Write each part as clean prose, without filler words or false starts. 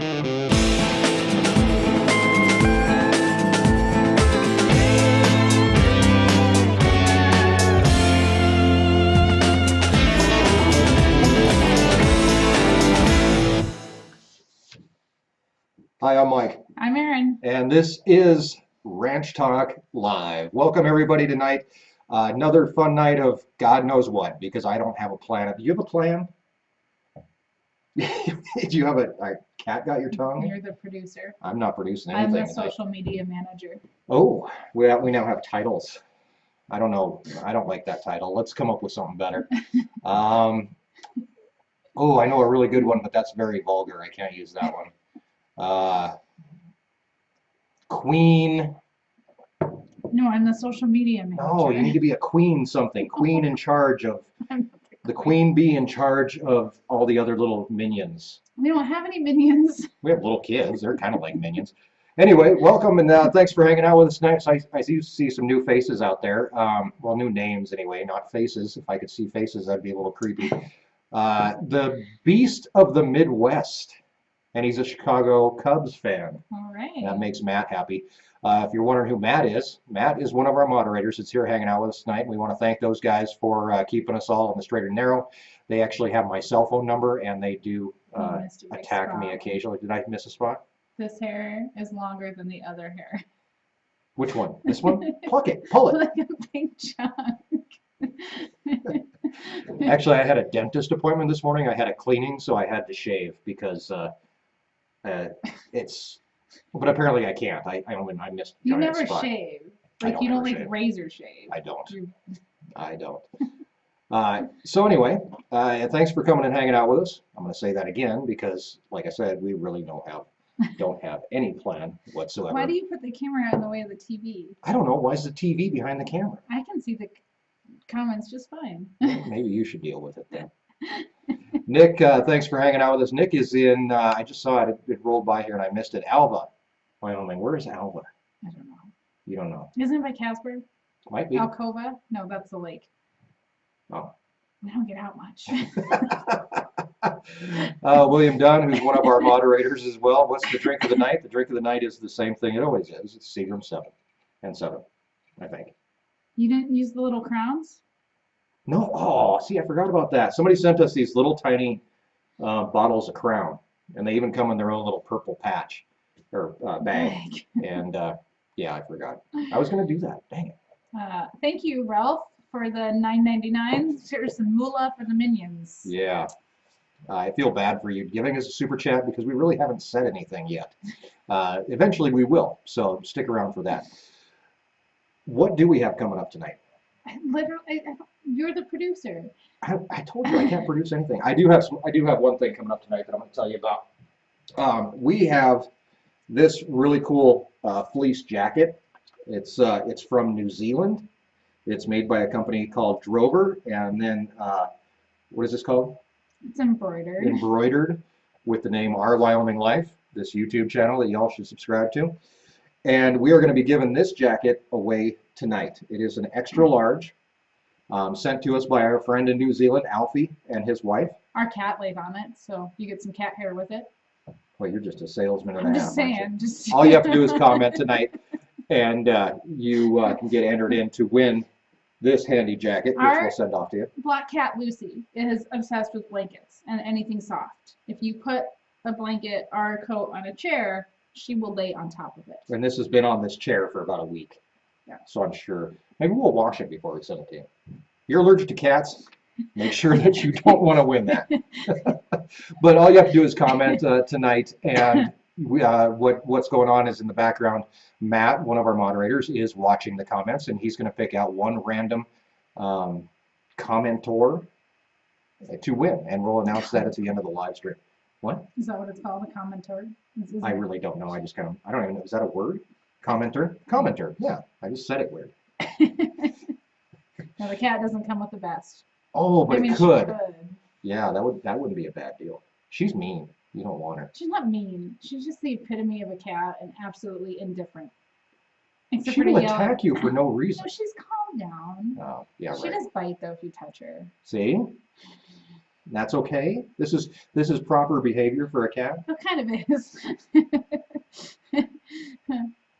Hi, I'm Mike. I'm Erin. And this is Ranch Talk Live. Welcome everybody tonight. Another fun night of God knows what, because I don't have a plan. Do you have a plan? Do you have a cat got your tongue? You're the producer. I'm not producing I'm anything the tonight. social media manager. Oh, we now have titles. I don't know. I don't like that title. Let's come up with something better. Oh, I know a really good one, but that's very vulgar. I can't use that one. Queen. No, I'm the social media manager. No, you need to be a queen something. Queen in charge of the queen bee in charge of all the other little minions. We don't have any minions. We have little kids. They're kind of like minions. Anyway, welcome and thanks for hanging out with us tonight. So I do see some new faces out there. Well, new names anyway, not faces. If I could see faces, that'd be a little creepy. The Beast of the Midwest. And he's a Chicago Cubs fan. All right. That makes Matt happy. If you're wondering who Matt is one of our moderators that's here hanging out with us tonight. We want to thank those guys for keeping us all on the straight and narrow. They actually have my cell phone number, and they do attack me occasionally. Did I miss a spot? This hair is longer than the other hair. Which one? This one? Pluck it. Pull it. Like a big chunk. Actually, I had a dentist appointment this morning. I had a cleaning, so I had to shave because but apparently I can't. I missed You giant never spot. shave. I Like don't you don't ever like shave. razor shave. I don't. So anyway, thanks for coming and hanging out with us. I'm going to say that again because, like I said, we really don't have any plan whatsoever. Why do you put the camera in the way of the TV? I don't know. Why is the TV behind the camera? I can see the comments just fine. Well, maybe you should deal with it then. Nick, thanks for hanging out with us. Nick is in, I just saw it, it rolled by here and I missed it. Alva, Wyoming. Where is Alva? I don't know. You don't know. Isn't it by Casper? Might be. Alcova? No, that's the lake. Oh. We don't get out much. William Dunn, who's one of our moderators as well. What's the drink of the night? The drink of the night is the same thing it always is. It's Seagram 7 and 7, I think. You didn't use the little crowns? No, oh, see, I forgot about that. Somebody sent us these little tiny bottles of Crown, and they even come in their own little purple patch or bag. And yeah, I forgot. I was going to do that. Dang it. Thank you, Ralph, for the $9.99. Here's some moolah for the minions. Yeah. I feel bad for you giving us a super chat because we really haven't said anything yet. Eventually we will, so stick around for that. What do we have coming up tonight? Literally, you're the producer. I told you I can't produce anything. I do have one thing coming up tonight that I'm going to tell you about. We have this really cool fleece jacket. It's from New Zealand. It's made by a company called Drover, and then what is this called? It's embroidered. Embroidered with the name Our Wyoming Life, this YouTube channel that y'all should subscribe to. And we are going to be giving this jacket away tonight. It is an extra large, sent to us by our friend in New Zealand, Alfie, and his wife. Our cat laid on it, so you get some cat hair with it. Well, you're just a salesman and I'm a half. just saying. All you have to do is comment tonight, and you can get entered in to win this handy jacket, which we'll send off to you. Black cat Lucy is obsessed with blankets and anything soft. If you put a blanket or a coat on a chair, she will lay on top of it. And this has been on this chair for about a week. Yeah. So I'm sure, maybe we'll wash it before we send it to you. You're allergic to cats? Make sure that you don't want to win that. But all you have to do is comment tonight, and what's going on is in the background, Matt, one of our moderators, is watching the comments, and he's going to pick out one random commentor to win, and we'll announce that at the end of the live stream. What? Is that what it's called, a commentor? I really don't know. I don't even know. Is that a word? Commenter? Commenter. Yeah, I just said it weird. No, the cat doesn't come with the best. Oh, but I mean, it could. She could. Yeah, that wouldn't be a bad deal. She's mean. You don't want her. She's not mean. She's just the epitome of a cat and absolutely indifferent. Except She for to will yell. attack you for no reason. No, she's calmed down. Oh, yeah, She right. does bite though if you touch her. See? That's okay. This is proper behavior for a cat. It kind of is.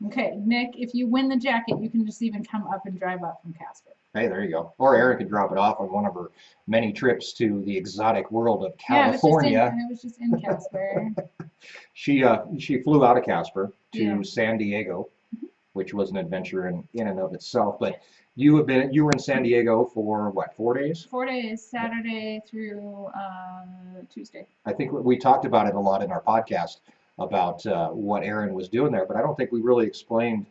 Okay, Nick, if you win the jacket, you can just even come up and drive up from Casper. Hey, there you go. Or Erin could drop it off on one of her many trips to the exotic world of Yeah, California. I was just in Casper. She flew out of Casper to Yeah. San Diego, which was an adventure in and of itself. But you were in San Diego for what, 4 days? 4 days, Saturday through Tuesday. I think we talked about it a lot in our podcast about what Erin was doing there, but I don't think we really explained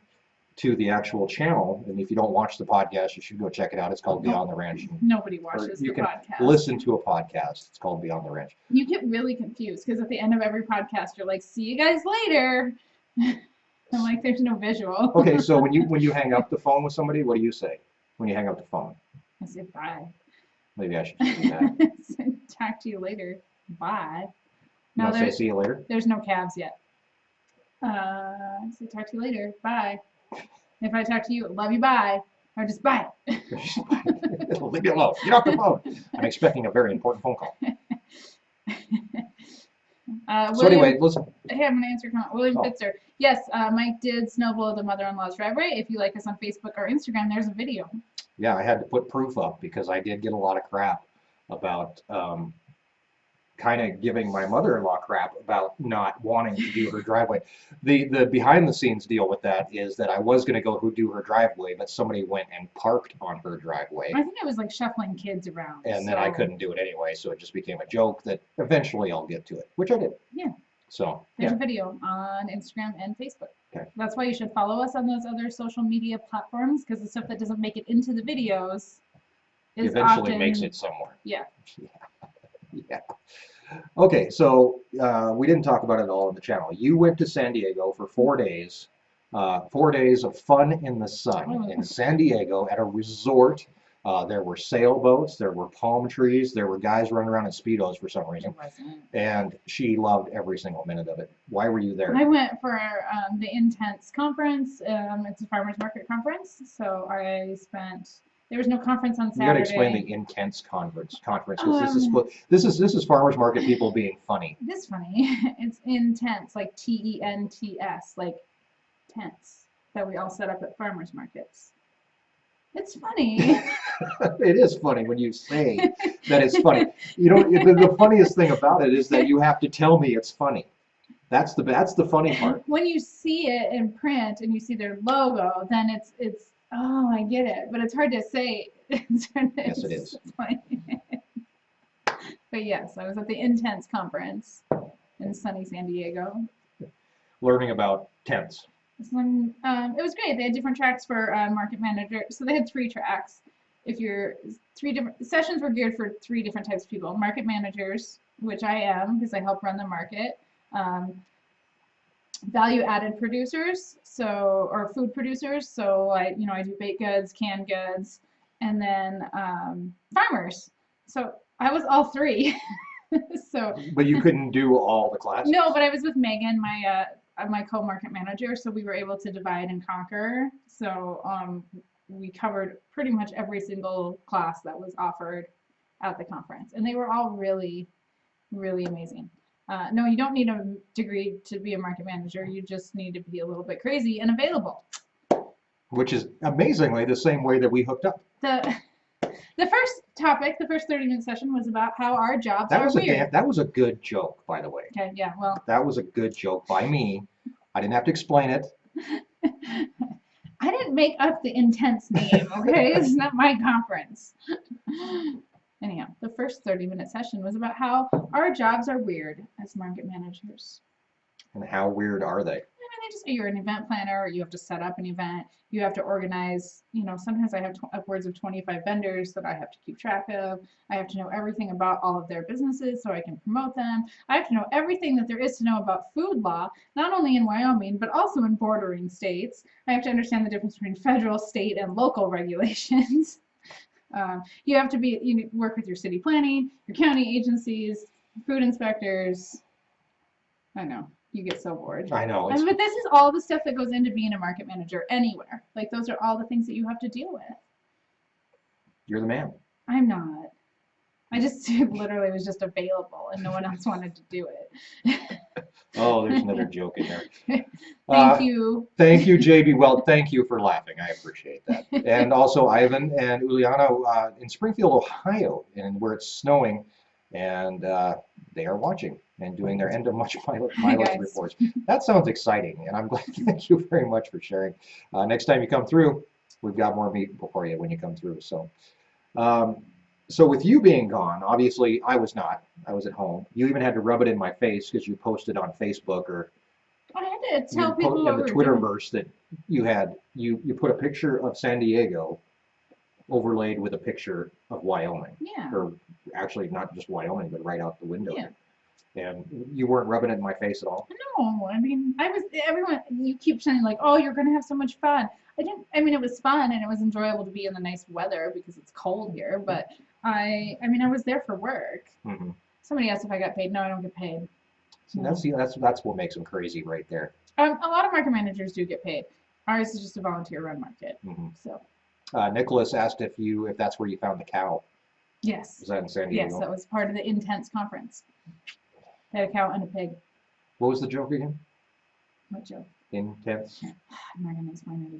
to the actual channel. And if you don't watch the podcast, you should go check it out. It's called Beyond the Ranch. Nobody Or watches you the can podcast. listen to a podcast. It's called Beyond the Ranch. You get really confused because at the end of every podcast, you're like, "See you guys later." I'm like, "There's no visual." Okay, so when you hang up the phone with somebody, what do you say when you hang up the phone? I said bye. Maybe I should do that. Talk to you later. Bye. You No, want to say see you later? there's no calves yet. I say talk to you later. Bye. If I talk to you, love you. Bye. Or just bye. Leave me alone. Get off the phone. I'm expecting a very important phone call. So anyway, listen. Hey, I'm going to answer your comment. William Oh. Fitzer. Yes, Mike did snowblow the mother-in-law's driveway. If you like us on Facebook or Instagram, there's a video. Yeah, I had to put proof up because I did get a lot of crap about kind of giving my mother-in-law crap about not wanting to do her driveway. The behind-the-scenes deal with that is that I was going to go do her driveway, but somebody went and parked on her driveway. I think it was like shuffling kids around. And then I couldn't do it anyway, so it just became a joke that eventually I'll get to it, which I did. Yeah. So, There's yeah. a video on Instagram and Facebook. Okay. That's why you should follow us on those other social media platforms, because the stuff that doesn't make it into the videos is Eventually often, makes it somewhere. Yeah. Yeah. Okay, so we didn't talk about it all on the channel. You went to San Diego for 4 days, 4 days of fun in the sun in San Diego at a resort. There were sailboats, there were palm trees, there were guys running around in Speedos for some reason. It wasn't. And she loved every single minute of it. Why were you there? I went for the Intense conference. It's a farmers market conference, so I spent. There was no conference on You Saturday. got to explain the Intense conference because this is farmers market people being funny. It is funny. It's intense, like TENTS, like tents that we all set up at farmers markets. It's funny. It is funny when you say that it's funny. You know, the funniest thing about it is that you have to tell me it's funny. That's the funny part. When you see it in print and you see their logo, then it's oh, I get it, but it's hard to say. Yes, it is. Funny. But yes, I was at the Intense conference in sunny San Diego. Learning about tents. This one, it was great. They had different tracks for market manager. So they had 3 tracks. If you're 3 different sessions were geared for 3 different types of people: market managers, which I am because I help run the market. Value-added producers, or food producers. So I do baked goods, canned goods, and then farmers. So I was all 3. So. But you couldn't do all the classes. No, but I was with Megan, my co-market manager, so we were able to divide and conquer. So we covered pretty much every single class that was offered at the conference, and they were all really, really amazing. No, you don't need a degree to be a market manager. You just need to be a little bit crazy and available. Which is amazingly the same way that we hooked up. The first topic, the first 30-minute session was about how our jobs are weird. That was a good joke, by the way. Okay, yeah, well. That was a good joke by me. I didn't have to explain it. I didn't make up the Intense name, okay? It's not my conference. Anyhow, the first 30-minute session was about how our jobs are weird as market managers. And how weird are they? You're an event planner, you have to set up an event, you have to organize, sometimes I have upwards of 25 vendors that I have to keep track of. I have to know everything about all of their businesses so I can promote them. I have to know everything that there is to know about food law, not only in Wyoming, but also in bordering states. I have to understand the difference between federal, state, and local regulations. You have to work with your city planning, your county agencies, food inspectors. I know. You get so bored. I know. But this is all the stuff that goes into being a market manager anywhere. Like, those are all the things that you have to deal with. You're the man. I'm not. I just literally was just available and no one else wanted to do it. Oh, there's another joke in there. Thank you. Thank you, JB. Well, thank you for laughing. I appreciate that. And also Ivan and Uliana in Springfield, Ohio, and where it's snowing, and they are watching and doing their end of March mileage reports. That sounds exciting, and I'm glad. Thank you very much for sharing. Next time you come through, we've got more meat for you when you come through. So, so with you being gone, obviously I was not. I was at home. You even had to rub it in my face because you posted on Facebook or I had to tell people in the Twitterverse that you had you put a picture of San Diego overlaid with a picture of Wyoming. Yeah. Or actually not just Wyoming, but right out the window. Yeah. And you weren't rubbing it in my face at all. No, I mean, everyone, you keep saying like, oh, you're going to have so much fun. I mean, it was fun and it was enjoyable to be in the nice weather because it's cold here, but I mean, I was there for work. Mm-hmm. Somebody asked if I got paid. No, I don't get paid. So that's what makes them crazy right there. A lot of market managers do get paid. Ours is just a volunteer run market. Mm-hmm. So. Nicholas asked if that's where you found the cow. Yes. Was that in San Diego? Yes, that was part of the Intense conference. They had a cow and a pig. What was the joke again? What joke? Intense. I'm not going to explain it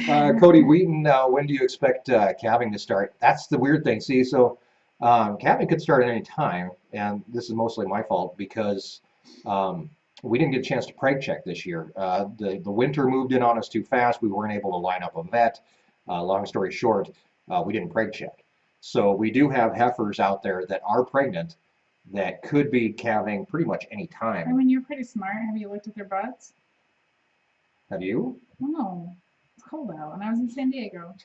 again. Cody Wheaton, when do you expect calving to start? That's the weird thing. See, so calving could start at any time, and this is mostly my fault because we didn't get a chance to preg check this year. The winter moved in on us too fast. We weren't able to line up a vet. Long story short, we didn't preg check. So we do have heifers out there that are pregnant that could be calving pretty much any time. I mean, you're pretty smart. Have you looked at their butts? Have you? No. It's cold out, and I was in San Diego.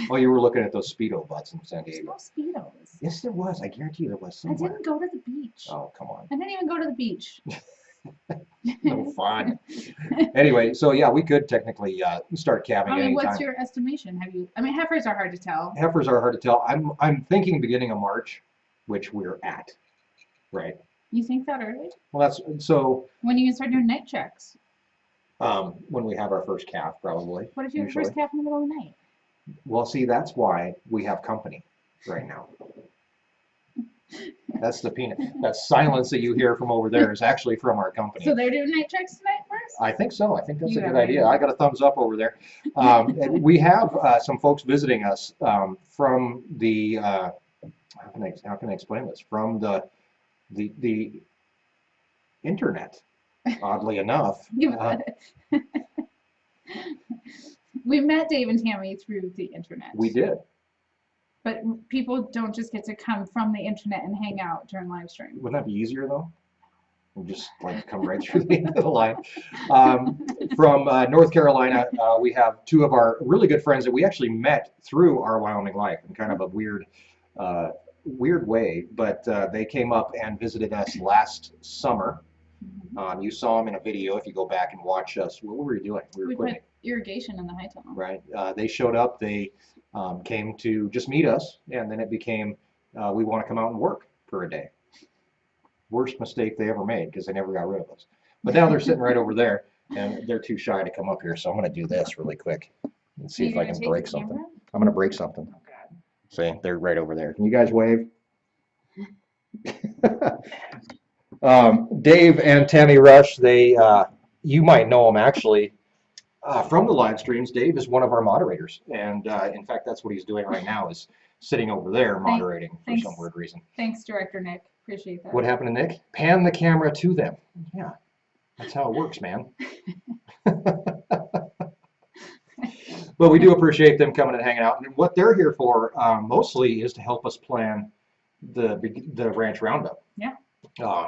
Oh, you were looking at those Speedo butts in San Diego. There's no Speedos. Yes, there was. I guarantee you there was I somewhere. didn't go to the beach. Oh, come on. I didn't even go to the beach. No fun. Anyway, so yeah, we could technically start calving I mean, anytime. what's your estimation? I mean, heifers are hard to tell. Heifers are hard to tell. I'm thinking beginning of March, which we're at, right? You think that early? Well, that's so. When you can start doing night checks? When we have our first calf, probably. What if you have usually. first calf in the middle of the night? Well, see, that's why we have company right now. That's the peanut. That silence that you hear from over there is actually from our company. So they're doing night checks tonight first? I think so. I think that's You a have good an idea. idea. I got a thumbs up over there. And we have some folks visiting us from the how can I explain this? From the internet. Oddly enough. We met Dave and Tammy through the internet. We did. But people don't just get to come from the internet and hang out during live stream. Wouldn't that be easier though? And just like come right through the end of the line. From North Carolina, we have two of our really good friends that we actually met through our Wyoming Life in kind of a weird way, but they came up and visited us last summer. You saw them in a video if you go back and watch us. What were we doing? We put irrigation in the high tunnel. Right. They showed up. They came to just meet us, and then it became we want to come out and work for a day. Worst mistake they ever made because they never got rid of us. But now they're sitting right over there, and they're too shy to come up here. So I'm going to do this really quick and see if I can break something. I'm going to break something. Oh, God. See, they're right over there. Can you guys wave? Dave and Tammy Rush, they you might know them actually from the live streams. Dave is one of our moderators, and in fact, that's what he's doing right now, is sitting over there moderating for some weird reason. Thanks, Director Nick. Appreciate that. What happened to Nick? Pan the camera to them. Yeah, that's how it works, man. But we do appreciate them coming and hanging out. And what they're here for mostly is to help us plan the ranch roundup. Yeah.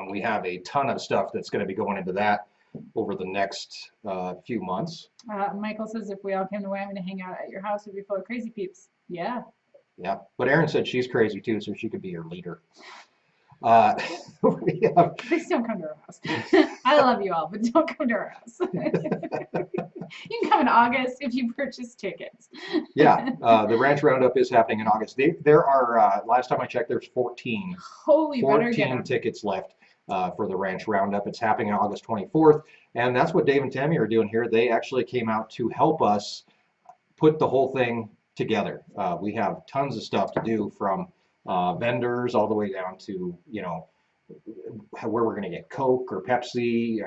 We have a ton of stuff that's going to be going into that over the next few months. Michael says if we all came to Wyoming to hang out at your house, it'd be full of crazy peeps. Yeah. Yeah, but Erin said she's crazy too, so she could be your leader. Please don't come to our house. I love you all, but don't come to our house. You can come in August if you purchase tickets. Yeah, the ranch roundup is happening in August. There are, last time I checked, there's 14 tickets left for the ranch roundup. It's happening on August 24th, and that's what Dave and Tammy are doing here. They actually came out to help us put the whole thing together. We have tons of stuff to do, from vendors all the way down to, where we're going to get Coke or Pepsi,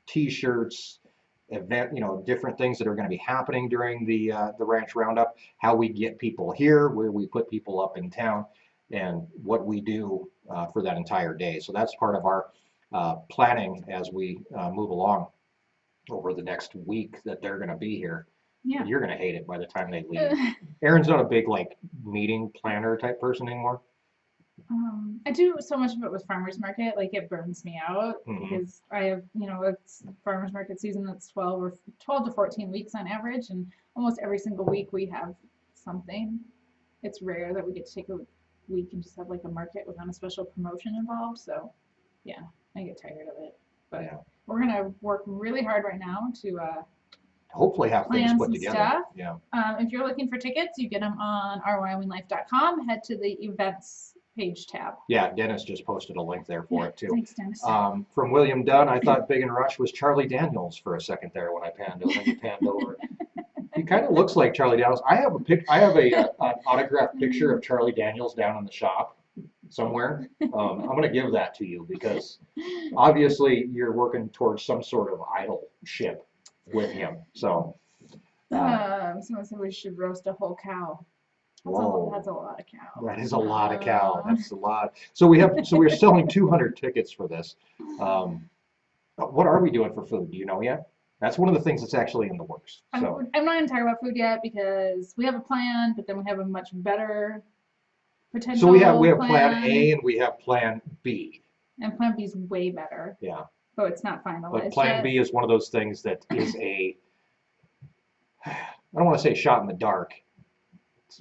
T-shirts, event, different things that are going to be happening during the ranch roundup, how we get people here, where we put people up in town, and what we do for that entire day. So that's part of our planning as we move along over the next week that they're going to be here. Yeah. You're going to hate it by the time they leave. Erin's not a big meeting planner type person anymore. I do so much of it with farmers market, like it burns me out because I have, it's farmers market season that's 12 to 14 weeks on average, and almost every single week we have something. It's rare that we get to take a week and just have like a market without a special promotion involved. So yeah, I get tired of it. But we're gonna work really hard right now to hopefully have things plan put some together. stuff. Yeah. If you're looking for tickets, you get them on ourwyominglife.com. Head to the events page tab. Yeah, Dennis just posted a link there for it too. Thanks, Dennis. From William Dunn, I thought Big and Rush was Charlie Daniels for a second there when I panned over. You panned over. He kind of looks like Charlie Daniels. I have an autographed picture of Charlie Daniels down in the shop somewhere. I'm going to give that to you because obviously you're working towards some sort of idolship with him. So. Someone said we should roast a whole cow. That's a lot of cow. That is a lot of cow. That's a lot. So we're selling 200 tickets for this. What are we doing for food? Do you know yet? That's one of the things that's actually in the works. So I'm not going to talk about food yet because we have a plan, but then we have a much better potential. So we have plan A and we have plan B. And plan B is way better. Yeah. But it's not finalized But plan B is one of those things that is I don't want to say shot in the dark,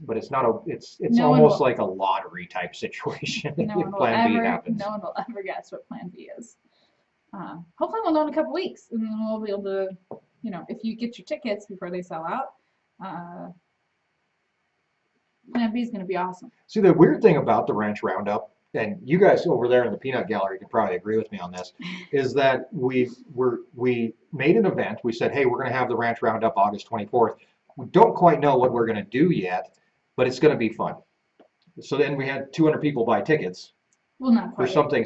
but it's not it's almost like a lottery type situation if plan B happens. No one will ever guess what plan B is. Hopefully we'll know in a couple weeks, and then we'll be able to, if you get your tickets before they sell out, plan B is going to be awesome. See, the weird thing about the Ranch Roundup, and you guys over there in the peanut gallery can probably agree with me on this, is that we made an event. We said, hey, we're going to have the Ranch Roundup August 24th. We don't quite know what we're going to do yet, but it's going to be fun. So then we had 200 people buy tickets. Well, not quite. For something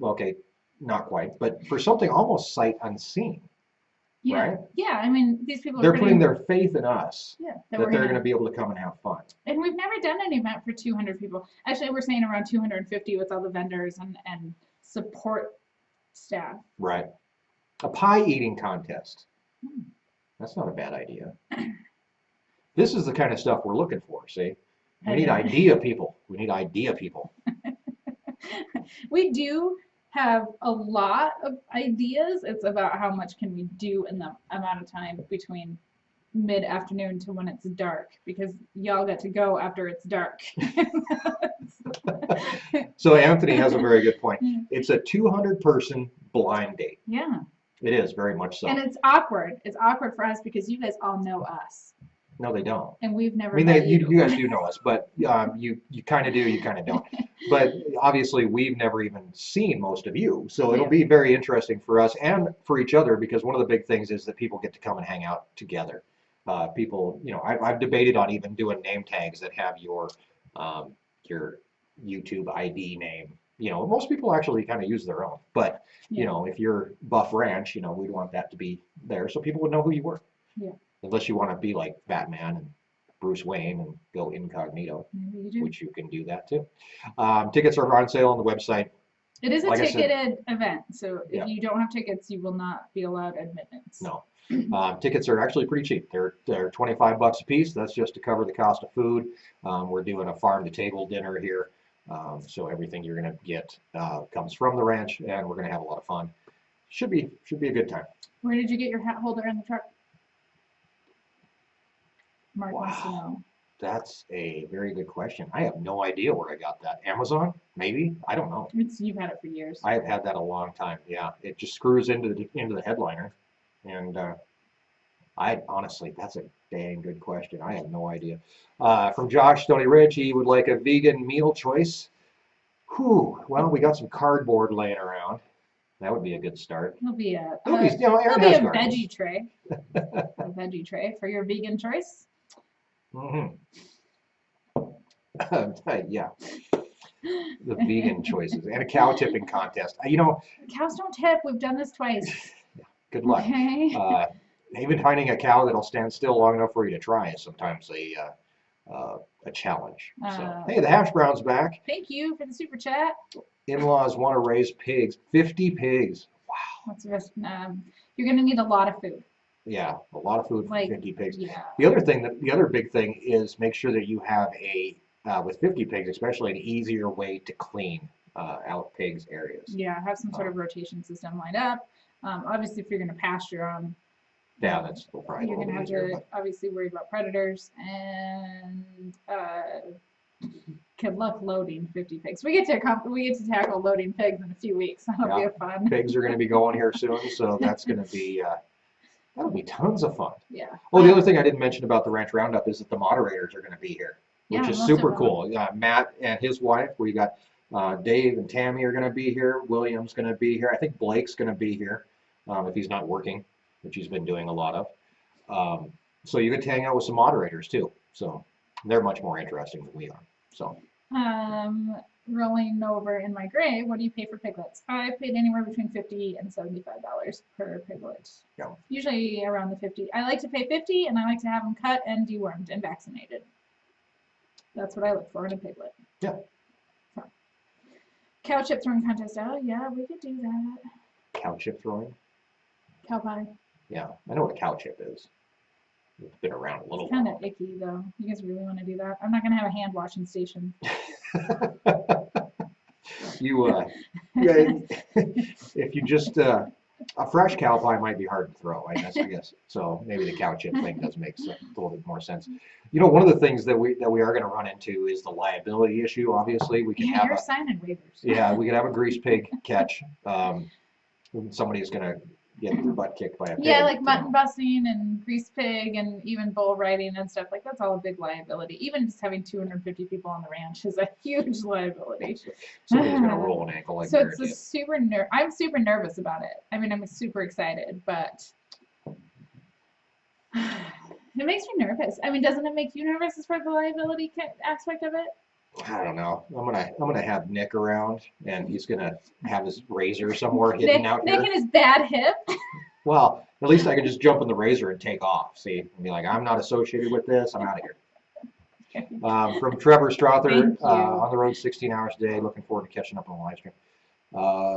okay, not quite, but for something almost sight unseen. Yeah. Right? Yeah, I mean, these people they're putting their faith in us that they're going to be able to come and have fun. And we've never done an event for 200 people. Actually, we're saying around 250 with all the vendors and support staff. Right. A pie eating contest. That's not a bad idea. This is the kind of stuff we're looking for, see? We need idea people. We need idea people. We do have a lot of ideas. It's about how much can we do in the amount of time between mid-afternoon to when it's dark, because y'all get to go after it's dark. So Anthony has a very good point. It's a 200-person blind date. Yeah. It is, very much so. And it's awkward. It's awkward for us because you guys all know us. No, they don't. And we've never met you guys do know us, but you kind of do, you kind of don't. But obviously, we've never even seen most of you. So it'll be very interesting for us and for each other, because one of the big things is that people get to come and hang out together. People, I've debated on even doing name tags that have your YouTube ID name. Most people actually kind of use their own. But, if you're Buff Ranch, we'd want that to be there so people would know who you were. Yeah. Unless you want to be like Batman and Bruce Wayne and go incognito, which you can do that too. Tickets are on sale on the website. It is a ticketed event, so if you don't have tickets, you will not be allowed admittance. No. Tickets are actually pretty cheap. They're $25 a piece. That's just to cover the cost of food. We're doing a farm-to-table dinner here, so everything you're going to get comes from the ranch, and we're going to have a lot of fun. Should be a good time. Where did you get your hat holder in the truck? Mark wants to know. That's a very good question. I have no idea where I got that. Amazon? Maybe? I don't know. You've had it for years. I have had that a long time. Yeah, it just screws into the headliner, and I honestly, that's a dang good question. I have no idea. From Josh Stony Ridge, he would like a vegan meal choice. Whew. Well, we got some cardboard laying around. That would be a good start. It'll be a Aaron has veggie tray. A veggie tray for your vegan choice. Mhm. Yeah, the vegan choices and a cow tipping contest. Cows don't tip. We've done this twice. Good luck. Okay. Even finding a cow that'll stand still long enough for you to try is sometimes a challenge. So, hey, the hash brown's back. Thank you for the super chat. In-laws want to raise pigs. 50 pigs. Wow. That's you're gonna need a lot of food. Yeah, a lot of food for Like, 50 pigs. yeah. The other big thing is make sure that you have with 50 pigs, especially an easier way to clean out pigs areas. Yeah, have some sort of rotation system lined up. Obviously, if you're gonna pasture them, Yeah, that's probably you're a gonna little have easier. to obviously worry about predators and good luck loading 50 pigs. We get to tackle loading pigs in a few weeks. That'll be fun. Pigs are going to be going here soon, so that's going to be that'll be tons of fun. Yeah. Oh, the other thing I didn't mention about the ranch roundup is that the moderators are going to be here, which Yeah, is most super of them. cool. Matt and his wife. We got Dave and Tammy are going to be here. William's going to be here. I think Blake's going to be here if he's not working, which he's been doing a lot of. So you get to hang out with some moderators too. So they're much more interesting than we are. So. Rolling over in my grave, what do you pay for piglets? I paid anywhere between $50 and $75 per piglet. Yeah. Usually around the 50. I like to pay 50 and I like to have them cut and dewormed and vaccinated. That's what I look for in a piglet. Yeah. So. Cow chip throwing contest. Oh yeah, we could do that. Cow chip throwing? Cow pie. Yeah, I know what a cow chip is. It's been around a little It's kind while. of icky though. You guys really want to do that? I'm not gonna have a hand washing station. If you just a fresh cow pie might be hard to throw, I guess. So maybe the cow chip thing does make a little bit more sense. One of the things that we are going to run into is the liability issue. Obviously, we can have you're signing waivers. Yeah, we could have a grease pig catch. Somebody's going to get their butt kicked by a pig. Yeah, like mutton busting and grease pig and even bull riding and stuff like that's all a big liability. Even just having 250 people on the ranch is a huge liability. Somebody's going to roll an ankle like so it's a super I'm super nervous about it. I mean, I'm super excited, but it makes me nervous. I mean, doesn't it make you nervous as far as the liability aspect of it? I don't know. I'm gonna have Nick around, and he's gonna have his razor somewhere hidden out here. Nick and his bad hip. Well, at least I can just jump in the razor and take off. See, and be like, I'm not associated with this. I'm out of here. From Trevor Strother, on the road 16 hours a day. Looking forward to catching up on the live stream.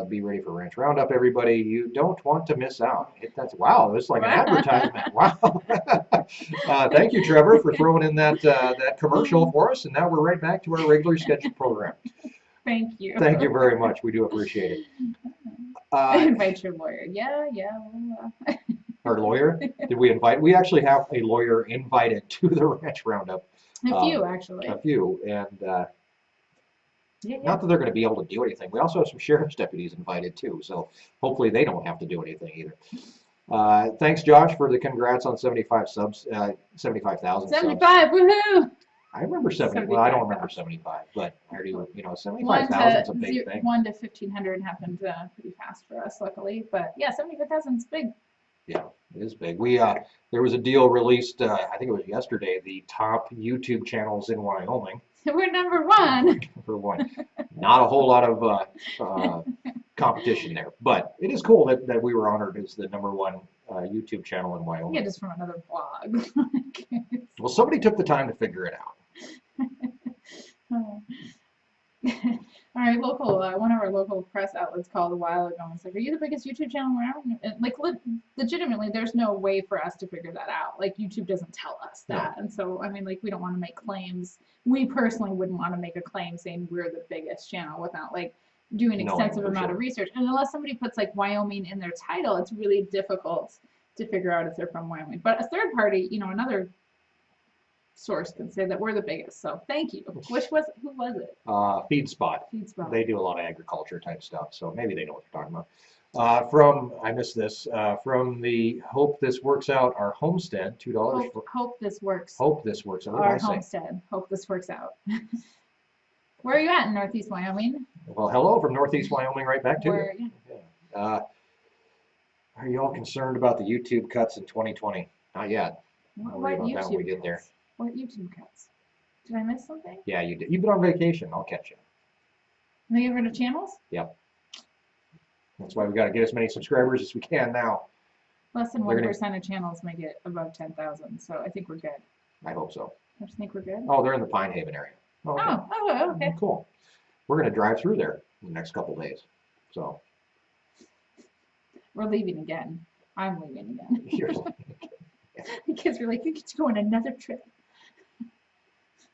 Be ready for Ranch Roundup, everybody. You don't want to miss out. Wow, it's like an advertisement. Wow. Thank you, Trevor, for throwing in that commercial for us. And now we're right back to our regular scheduled program. Thank you. Thank you very much. We do appreciate it. Invite your lawyer. Yeah. Our lawyer? Did we invite? We actually have a lawyer invited to the Ranch Roundup. A few, actually. A few. And yeah. Not that they're going to be able to do anything. We also have some sheriff's deputies invited too, so hopefully they don't have to do anything either. Thanks, Josh, for the congrats on 75 subs, 75,000 subs. 75, woohoo! I remember 70. Well, I don't remember 75, but I do. 75,000 is a big thing. 1 to 1,500 happened pretty fast for us, luckily. But yeah, 75,000 is big. Yeah, it is big. There was a deal released. I think it was yesterday. The top YouTube channels in Wyoming. We're number one. Number one. Not a whole lot of competition there, but it is cool that we were honored as the number one YouTube channel in Wyoming. Yeah, just from another blog. Well, somebody took the time to figure it out. Our local, one of our local press outlets called a while ago and said, "Are you the biggest YouTube channel around?" And like, legitimately, there's no way for us to figure that out. Like, YouTube doesn't tell us that, and so I mean, like, we don't want to make claims. We personally wouldn't want to make a claim saying we're the biggest channel without like doing an extensive amount of research. And unless somebody puts like Wyoming in their title, it's really difficult to figure out if they're from Wyoming. But a third party, another source can say that we're the biggest. So thank you. Who was it? FeedSpot. FeedSpot. They do a lot of agriculture type stuff, so maybe they know what they're talking about. I missed this, from the Hope This Works Out, our homestead, $2. Hope this works. Hope This Works Out. Our homestead. Hope this works out. Where are you at in Northeast Wyoming? Well, hello from Northeast Wyoming, right back to you. Yeah. Are you all concerned about the YouTube cuts in 2020? Not yet. I'll worry about that when we get there. What YouTube cuts? Did I miss something? Yeah, you did. You've been on vacation. I'll catch you. They get rid of channels? Yep. That's why we got to get as many subscribers as we can now. Less than They're 1% of channels make it above 10,000, so I think we're good. I hope so. I just think we're good. Oh, they're in the Pine Haven area. Oh, okay. Okay. Cool. We're going to drive through there in the next couple days. So We're leaving again. I'm leaving again. here's, The kids were like, you get to go on another trip.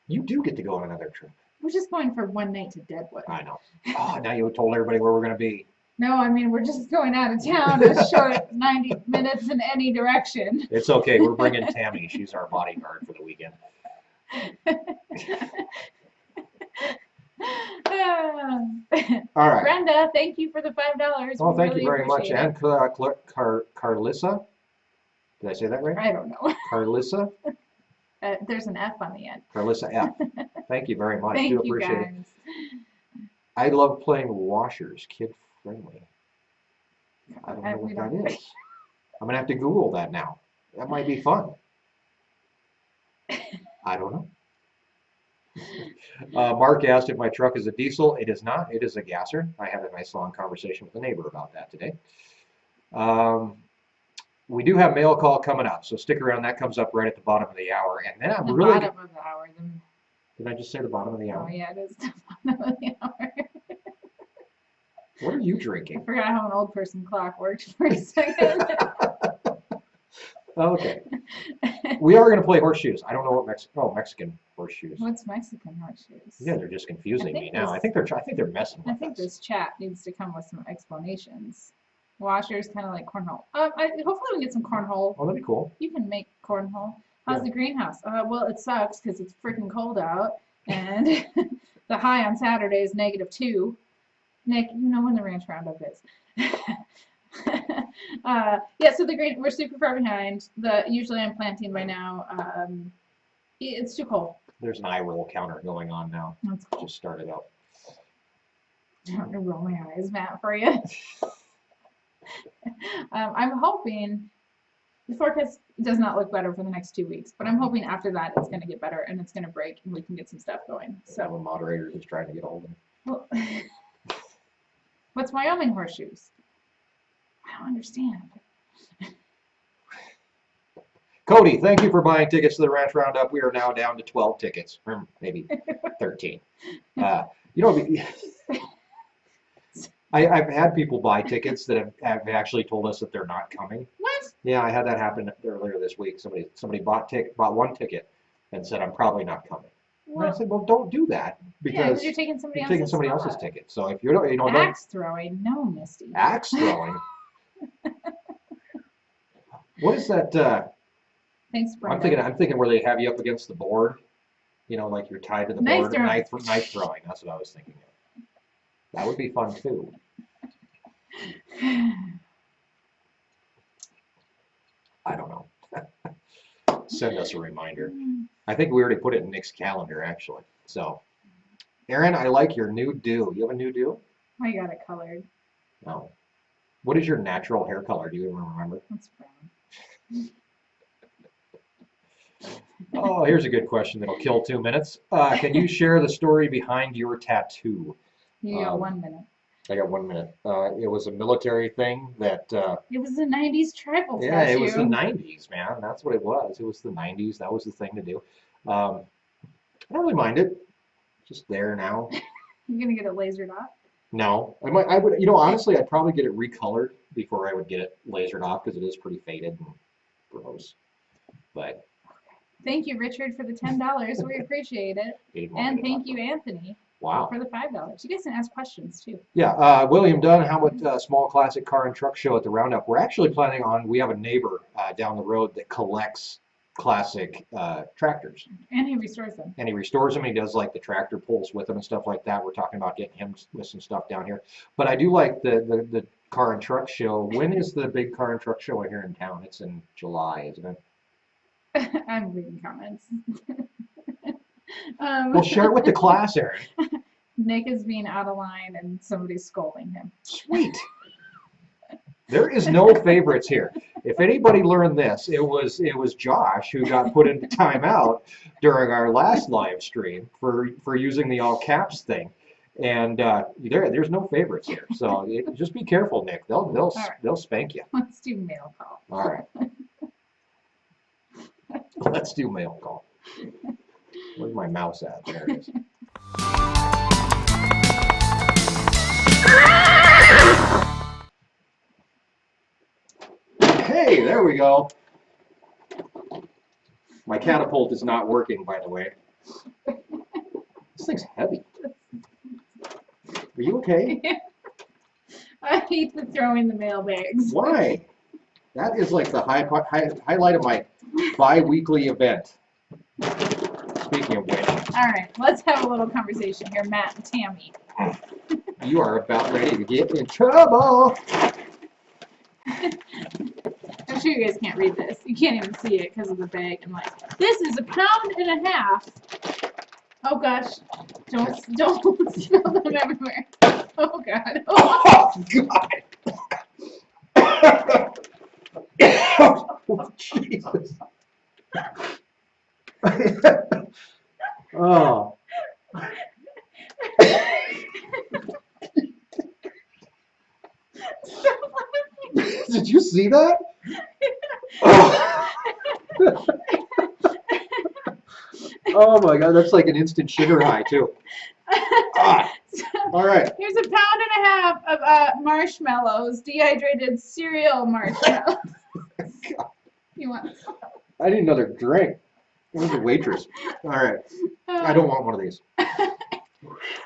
you do get to go on another trip. We're just going for one night to Deadwood. I know. Oh, now you told everybody where we're going to be. No, I mean, we're just going out of town a short 90 minutes in any direction. It's okay. We're bringing Tammy. She's our bodyguard for the weekend. All right. Brenda, thank you for the $5. Well, We thank really you very much. appreciate And Carlissa. Did I say that it. right? I don't know. Carlissa? There's an F on the end. Carlissa F. Thank you very much. Thank Do you, appreciate guys. it. I love playing washers, kid friendly. I don't know We what don't- that is. I'm gonna have to Google that now. That might be fun. I don't know. Mark asked if my truck is a diesel. It is not. It is a gasser. I had a nice long conversation with the neighbor about that today. We do have mail call coming up, so stick around. That comes up right at the bottom of the hour. And then I'm The really. bottom of the hour. Did I just say the bottom of the Oh, hour? yeah, it is the bottom of the hour. What are you I drinking? forgot how an old person clock worked for a second. Okay. We are going to play horseshoes. I don't know what Mexican horseshoes. What's Mexican horseshoes? Yeah, they're just confusing I me think now. this- I think they're messing I with think us. this chat needs to come with some explanations. Washers kind of like cornhole. Hopefully we get some cornhole. Oh, that'd be cool. You can make cornhole. How's Yeah. the greenhouse? Well, it sucks because it's freaking cold out, and the high on Saturday is -2. Nick, you know when the ranch roundup is. Yeah, so we're super far behind. Usually I'm planting by now. It's too cold. There's an eye roll counter going on now. That's cool. Just started out. I'm gonna roll my eyes, Matt, for you. I'm hoping the forecast does not look better for the next 2 weeks, but I'm hoping after that it's going to get better and it's going to break and we can get some stuff going. So So, the moderator is trying to get a hold of me. well, what's Wyoming horseshoes? I don't understand. Cody, thank you for buying tickets to the Ranch Roundup. We are now down to 12 tickets, or maybe 13. I've had people buy tickets that have actually told us that they're not coming. What? Yeah, I had that happen earlier this week. Somebody bought one ticket and said, I'm probably not coming. And I Well, said, well, don't do that yeah, because you're taking somebody you're else's taking somebody else's spot. ticket. So if you're, don't Axe throwing, no, Misty. axe throwing. What is that? Thanks, Brenda. I'm thinking where they have you up against the board, like you're tied to the Knife board. throwing. Knife throwing. That's what I was thinking of. That would be fun too. I don't know. Send us a reminder. I think we already put it in Nick's calendar actually. So, Erin, I like your new do. You have a new do? I got it colored. No. What is your natural hair color? Do you even remember? That's brown. Oh, here's a good question that'll kill 2 minutes. Can you share the story behind your tattoo? You got 1 minute. I got 1 minute. It was a military thing that, It was the 90s tribal yeah, tattoo. it was the 90s, man. That's what it was. It was the 90s. That was the thing to do. I don't really mind it. Just there now. You're gonna get it lasered off? No, I would, honestly, I'd probably get it recolored before I would get it lasered off because it is pretty faded and gross. But Thank you, Richard, for the $10. We appreciate it. he didn't want And me to thank talk you, about it. Anthony, Wow. for the $5. You guys can ask questions too. Yeah, William Dunn, how about small classic car and truck show at the Roundup? We're actually planning on, we have a neighbor down the road that collects classic tractors. And he restores them. And he restores them. He does like the tractor pulls with them and stuff like that. We're talking about getting him with some stuff down here. But I do like the car and truck show. When is the big car and truck show here in town? It's in July, isn't it? I'm reading comments. Well, share it with the class, Erin. Nick is being out of line and somebody's scolding him. Sweet. There is no favorites here. If anybody learned this, it was Josh who got put into timeout during our last live stream for using the all caps thing. And there's no favorites here, so just be careful, Nick. They'll spank you. Let's do mail call. All right. Let's do mail call. Where's my mouse at? There it is. Hey, there we go. My catapult is not working, by the way. This thing's heavy. Are you okay? I hate the throwing the mail bags. Why? That is like the highlight of my bi-weekly event. Speaking of which. All right, let's have a little conversation here, Matt and Tammy. You are about ready to get in trouble. I'm sure you guys can't read this. You can't even see it because of the bag. I'm like, this is 1.5 pounds. Oh gosh, don't spill them everywhere. Oh god. Oh god. Oh, Jesus. Oh. Did you see that? Oh. Oh my god, that's like an instant sugar high too. Ah. All right. Here's 1.5 pounds of marshmallows, dehydrated cereal marshmallows. You want some? I need another drink. Where's the waitress? All right. I don't want one of these. Oh,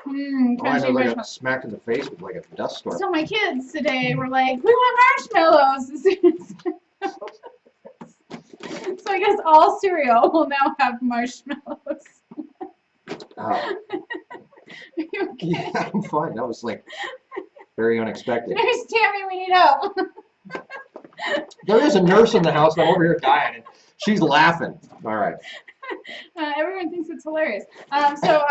I Crunchy know I got marshmallows. smacked in the face with like a dust storm. So my kids today were like, we want marshmallows. So I guess all cereal will now have marshmallows. Are you okay? Yeah, I'm fine. That was like very unexpected. There's Tammy, we need help. There is a nurse in the house, and I'm over here dying, and she's laughing. All right. Everyone thinks it's hilarious. So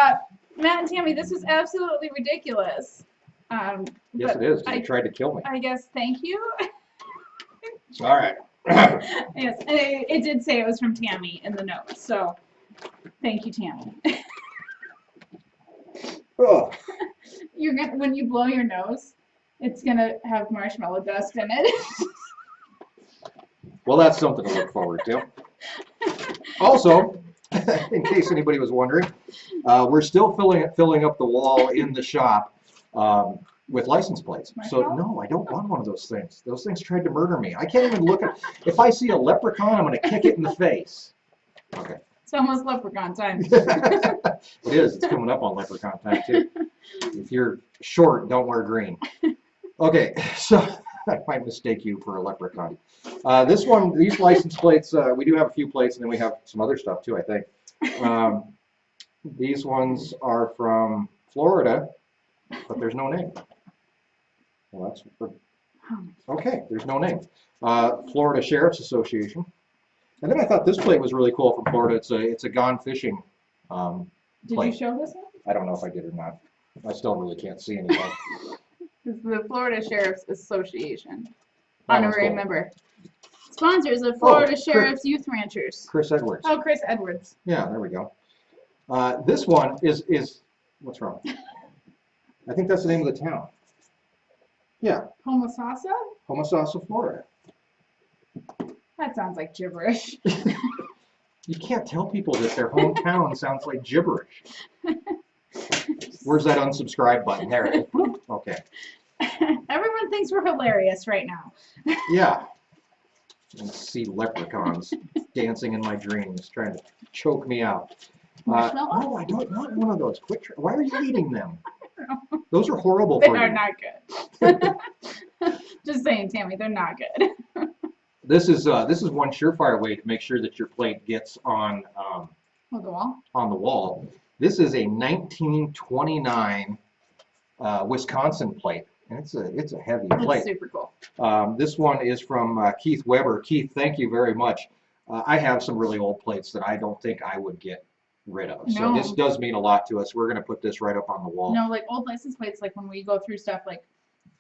Matt and Tammy, this is absolutely ridiculous. Yes, it is. They tried to kill me. I guess thank you. All right. Yes, and it did say it was from Tammy in the notes, so thank you, Tammy. Oh. You're gonna, when you blow your nose, it's gonna have marshmallow dust in it. Well, that's something to look forward to. Also, in case anybody was wondering, we're still filling up the wall in the shop with license plates. So no, I don't want one of those things. Those things tried to murder me. I can't even look at. If I see a leprechaun, I'm going to kick it in the face. Okay. It's almost leprechaun time. It is. It's coming up on leprechaun time too. If you're short, don't wear green. Okay, so I might mistake you for a leprechaun. These license plates, we do have a few plates, and then we have some other stuff too, I think. These ones are from Florida, but there's no name. Well, that's okay. There's no name. Florida Sheriff's Association. And then I thought this plate was really cool from Florida. It's a gone fishing plate. Did you show this one? I don't know if I did or not. I still really can't see anything. It's the Florida Sheriff's Association. That one's Honorary cool. member. Sponsors of Florida Chris- Sheriff's Youth Ranchers. Chris Edwards. Oh, Chris Edwards. Yeah, there we go. This one is what's wrong? I think that's the name of the town. Yeah, Homosassa? Homosassa, Florida. That sounds like gibberish. You can't tell people that their hometown sounds like gibberish. Where's that unsubscribe button? There it is. Okay. Everyone thinks we're hilarious right now. Yeah. And see leprechauns dancing in my dreams, trying to choke me out. Marshmallows? No, I don't want one of those. Quit. Why are you eating them? Those are horrible They for are you. not good. Just saying, Tammy, they're not good. This is one surefire way to make sure that your plate gets on On the wall? on the wall. This is a 1929 Wisconsin plate, and it's a heavy plate. That's super cool. This one is from Keith Weber. Keith, thank you very much. I have some really old plates that I don't think I would get rid of. So No. this does mean a lot to us. We're going to put this right up on the wall. No, like old license plates, like when we go through stuff, like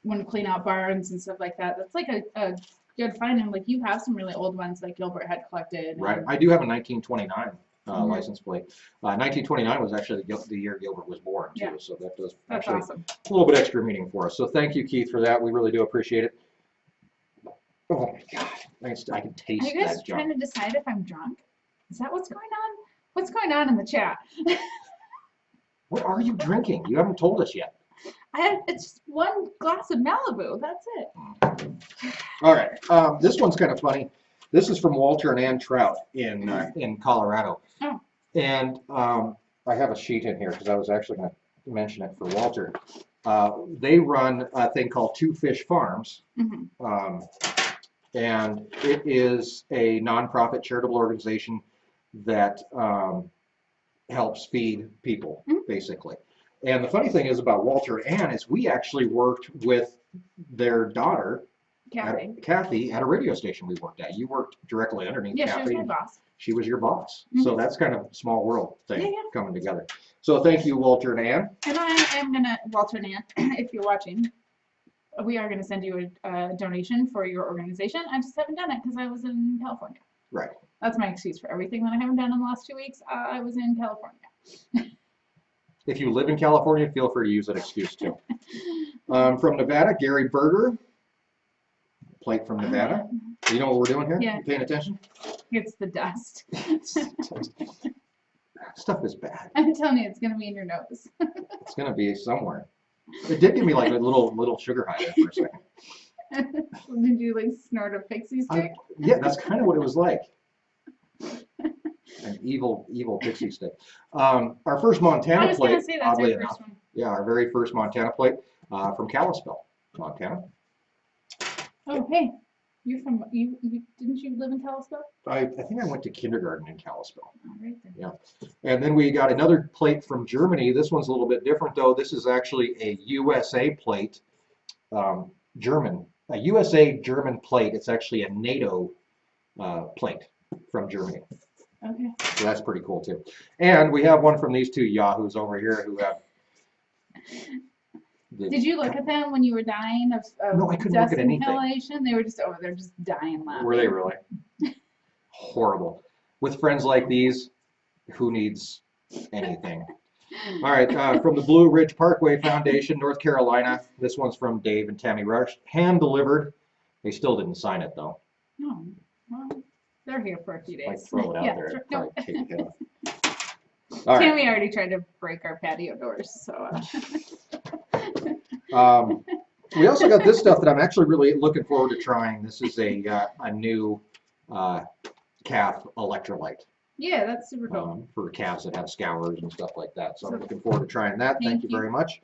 when we clean out barns and stuff like that, that's like a you had to find them. Like you have some really old ones, like Gilbert had collected. Right. and- I do have a 1929 Mhm. license plate. 1929 was actually the year Gilbert was born, too. Yeah. So that does That's actually awesome. a little bit extra meaning for us. So thank you, Keith, for that. We really do appreciate it. Oh my God, I can Are taste you guys that trying junk. to decide if I'm drunk? Is that what's going on? What's going on in the chat? What are you drinking? You haven't told us yet. It's just one glass of Malibu. That's it. All right, this one's kind of funny. This is from Walter and Ann Trout in Colorado. Oh. And I have a sheet in here because I was actually going to mention it for Walter. They run a thing called Two Fish Farms. Mhm. And it is a nonprofit charitable organization that helps feed people, basically. And the funny thing is about Walter and Ann is we actually worked with their daughter, Kathy, at a radio station we worked at. You worked directly underneath Yeah, she was Kathy. my boss. She was your boss. Mhm. So that's kind of a small world thing Yeah, yeah. coming together. So thank you, Walter and Ann. And I am gonna, Walter and Ann, if you're watching, we are gonna send you a donation for your organization. I just haven't done it because I was in California. Right. That's my excuse for everything that I haven't done in the last 2 weeks. I was in California. If you live in California, feel free to use that excuse too. From Nevada, Gary Berger. Plate from Nevada. You know what we're doing here? Yeah. You paying attention? It's the dust. Stuff is bad. I'm telling you, it's gonna be in your nose. It's gonna be somewhere. It did give me like a little sugar high there for a second. Did you like snort a pixie stick? Yeah, that's kind of what it was like. An evil pixie stick. Our first I Montana was gonna plate, say that's oddly our enough. first one. Yeah, our very first Montana plate from Kalispell, Montana. Oh, hey, you're from, didn't you live in Kalispell? I think I went to kindergarten in Kalispell. Oh, right there. And then we got another plate from Germany. This one's a little bit different though. This is actually a USA plate, a USA German plate. It's actually a NATO plate from Germany. Okay. So that's pretty cool too. And we have one from these two yahoos over here who have. Did you look at them when you were dying of No, I couldn't dust look at anything. inhalation? They were just over there just dying laughing. Were they really? Horrible. With friends like these, who needs anything? All right, from the Blue Ridge Parkway Foundation, North Carolina. This one's from Dave and Tammy Rush. Hand delivered. They still didn't sign it though. Oh, well, they're here for a few days. Like throw it out Yeah, there. sure. Probably No. take it off. All right. Tammy already tried to break our patio doors, so. We also got this stuff that I'm actually really looking forward to trying. This is a new calf electrolyte Yeah, that's super cool. for calves that have scours and stuff like that. So I'm So- looking forward to trying that. Thank Thank you you. very much.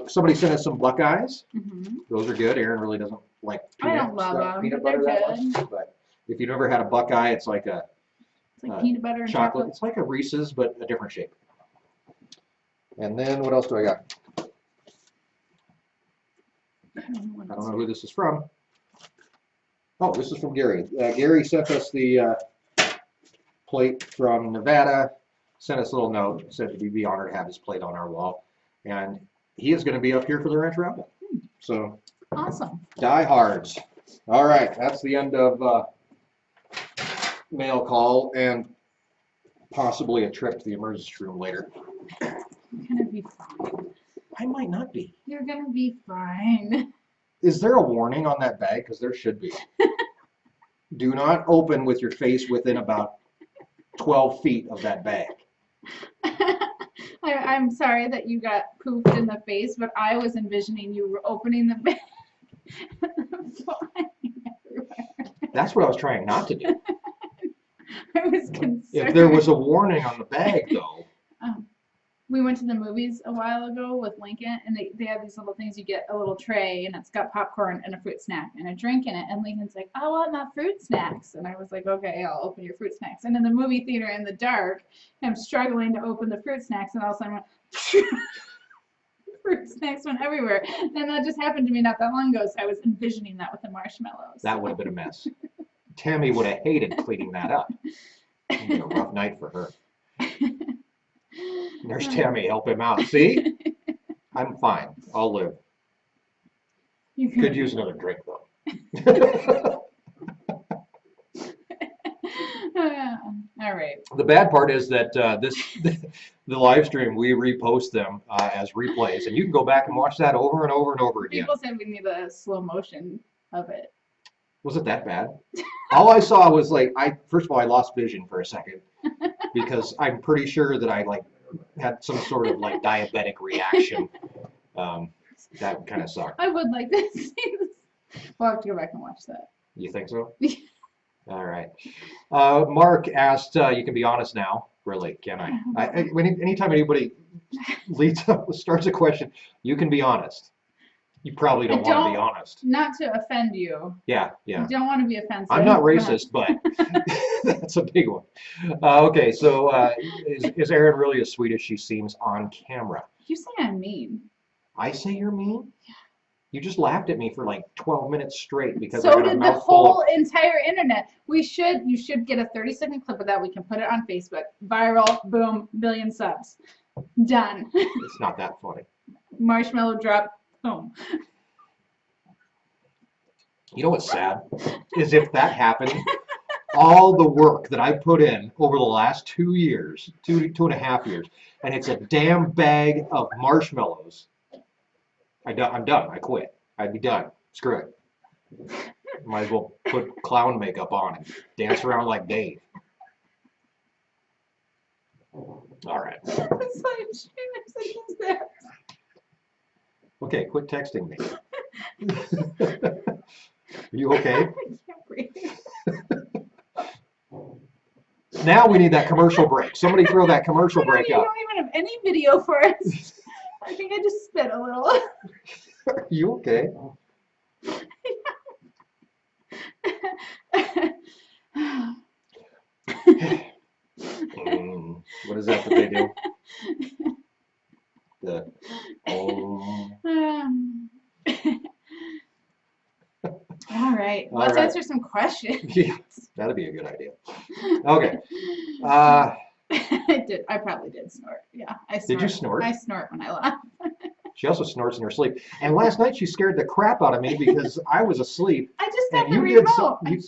Somebody sent us some Buckeyes. Mhm. Those are good. Erin really doesn't like I don't love them, peanut but butter they're that much. But if you've never had a Buckeye, it's like a It's like peanut butter and chocolate. chocolate. It's like a Reese's, but a different shape. And then what else do I got? I don't know what I else. don't know who this is from. Oh, this is from Gary. Gary sent us the plate from Nevada, sent us a little note, said we'd be honored to have his plate on our wall. And he is going to be up here for the ranch roundup. So, Awesome. diehards. All right, that's the end of mail call and possibly a trip to the emergency room later. You're gonna be fine. I might not be. You're gonna be fine. Is there a warning on that bag? Because there should be. Do not open with your face within about 12 feet of that bag. I'm sorry that you got pooped in the face, but I was envisioning you were opening the bag. Flying everywhere. That's what I was trying not to do. I was concerned. If there was a warning on the bag, though, We went to the movies a while ago with Lincoln, and they have these little things. You get a little tray, and it's got popcorn and a fruit snack and a drink in it. And Lincoln's like, I want my fruit snacks. And I was like, okay, I'll open your fruit snacks. And in the movie theater in the dark, I'm struggling to open the fruit snacks, and all of a sudden, I went, fruit snacks went everywhere. And that just happened to me not that long ago, so I was envisioning that with the marshmallows. that would have been a mess. Tammy would have hated cleaning that up. It'd been a rough night for her. There's Tammy, help him out. See? I'm fine. I'll live. You Could use another drink, though. All right. The bad part is that the live stream, we repost them as replays, and you can go back and watch that over and over and over again. People said we need a slow motion of it. Was it that bad? All I saw was like, first of all, I lost vision for a second because I'm pretty sure that I like had some sort of like diabetic reaction. That kind of sucked. I would like to see this. We'll have to go back and watch that. You think so? All right. Mark asked, you can be honest now. Really, can I? Anytime anybody starts a question, you can be honest. You probably don't want to be honest. Not to offend you. Yeah, yeah. You don't want to be offensive. I'm not racist, but that's a big one. Okay, so is Erin really as sweet as she seems on camera? You say I'm mean. I say you're mean? Yeah. You just laughed at me for like 12 minutes straight because so I got a did the mouthful whole entire internet. You should get a 30-second clip of that. We can put it on Facebook. Viral, boom, billion subs. Done. It's not that funny. Marshmallow drop, boom. You know what's sad? Is if that happened, all the work that I put in over the last 2 years, two and a half years, and it's a damn bag of marshmallows. I'm done. I quit. I'd be done. Screw it. Might as well put clown makeup on and dance around like Dave. All right. Okay, quit texting me. Are you okay? I can't breathe. Now we need that commercial break. Somebody throw that commercial break You up. don't even have any video for us. I think I just spit a little. Are you okay? What is that they do? All right. Let's answer some questions. Yeah, that'd be a good idea. Okay. I probably did snort. Yeah, I snort. Did you snort? I snort when I laugh. She also snorts in her sleep. And last night she scared the crap out of me because I was asleep. I just got and the you remote. you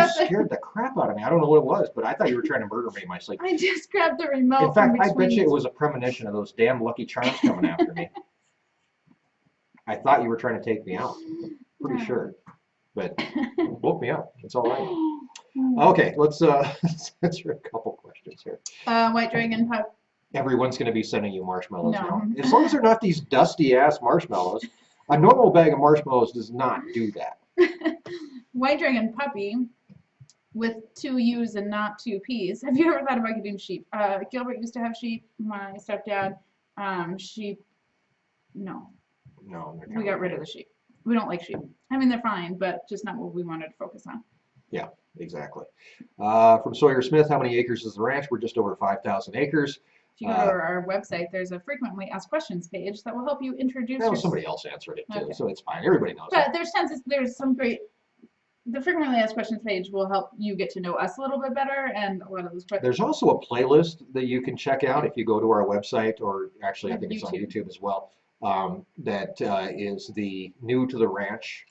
scared the crap out of me. I don't know what it was, but I thought you were trying to murder me in my sleep. I just grabbed the remote. In fact, I bet you it was a premonition of those damn Lucky Charms coming after me. I thought you were trying to take me out. Pretty sure. But woke me up. It's all right. Okay, let's answer a couple questions here. White Dragon Pup. Everyone's going to be sending you marshmallows No. now. As long as they're not these dusty-ass marshmallows. A normal bag of marshmallows does not do that. White Dragon Puppy with 2 U's and not 2 P's. Have you ever thought about getting sheep? Gilbert used to have sheep. My stepdad, sheep. No. No. We got rid of the sheep. We don't like sheep. I mean, they're fine, but just not what we wanted to focus on. Yeah, exactly. From Sawyer Smith, how many acres is the ranch? We're just over 5,000 acres. If you go to our website, there's a frequently asked questions page that will help you introduce Well, yourself. somebody else answered it too, Okay. so it's fine. Everybody knows But that. there's some great. The frequently asked questions page will help you get to know us a little bit better, and a lot of those questions. There's also a playlist that you can check out if you go to our website, or actually I Like think it's on YouTube. YouTube as well. That is the New to the Ranch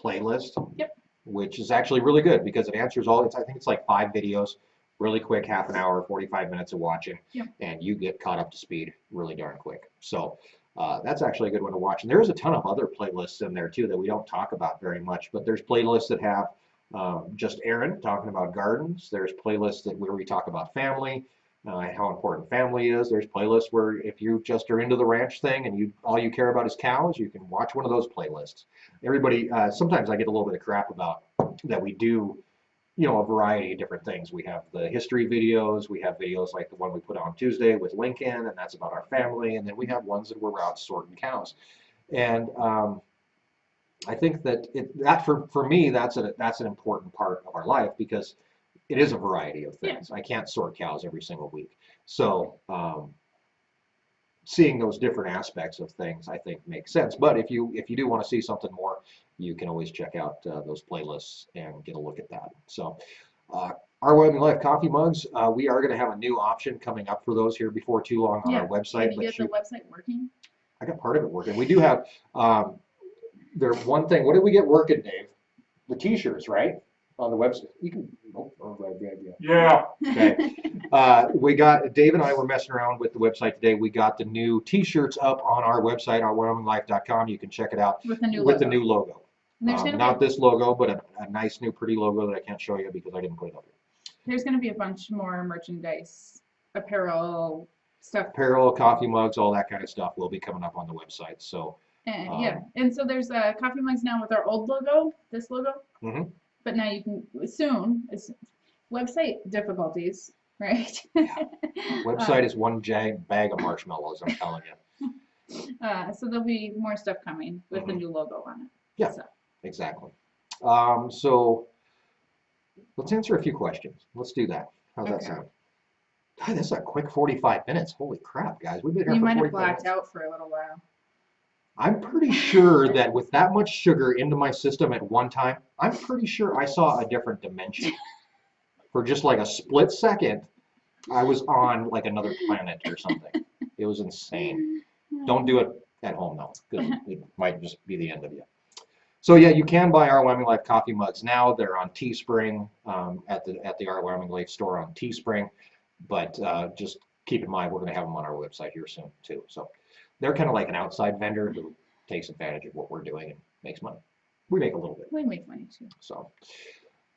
playlist. Yep. Which is actually really good because it answers all. I think it's like 5 videos, really quick, half an hour, 45 minutes of watching, Yep. and you get caught up to speed really darn quick. So that's actually a good one to watch. And there's a ton of other playlists in there too that we don't talk about very much. But there's playlists that have just Erin talking about gardens. There's playlists where we talk about family. How important family is. There's playlists where if you just are into the ranch thing and all you care about is cows, you can watch one of those playlists. Everybody, sometimes I get a little bit of crap about that we do, a variety of different things. We have the history videos, we have videos like the one we put on Tuesday with Lincoln, and that's about our family, and then we have ones that we're out sorting cows. And I think that for me, that's an important part of our life because it is a variety of things. Yeah. I can't sort cows every single week. So seeing those different aspects of things, I think, makes sense. But if you do want to see something more, you can always check out those playlists and get a look at that. So our Wyoming Life coffee mugs, we are going to have a new option coming up for those here before too long on our website. Did you get the website working? I got part of it working. We do have, one thing. What did we get working, Dave? the t-shirts, right? On the website. You can, Yeah. okay. We got, Dave and I were messing around with the website today. We got the new t-shirts up on our website, our wyominglife.com. You can check it out With the new with logo. the new logo. And there's gonna Not be this logo, but a nice new pretty logo that I can't show you because I didn't put it up here. there's gonna be a bunch more merchandise, apparel stuff. Apparel, coffee mugs, all that kind of stuff will be coming up on the website. So And yeah, and so there's coffee mugs now with our old logo, this logo. Mhm. But now you can soon. It's website difficulties, right? website is one bag of marshmallows, I'm telling you. So there'll be more stuff coming with the Mhm. new logo on it. Yeah. So, Exactly. So let's answer a few questions. Let's do that. How's that Okay. sound? God, that's a quick 45 minutes. Holy crap, guys. We've been here you for might have 45 blacked minutes. out for a little while. I'm pretty sure that with that much sugar into my system at one time, I'm pretty sure I saw a different dimension. For just like a split second, I was on like another planet or something. It was insane. Don't do it at home though, because it might just be the end of you. So yeah, you can buy our Wyoming Life coffee mugs now. They're on Teespring at the Our Wyoming Life store on Teespring. But just keep in mind, we're going to have them on our website here soon too. So they're kind of like an outside vendor who takes advantage of what we're doing and makes money. We make a little bit. We make money too. So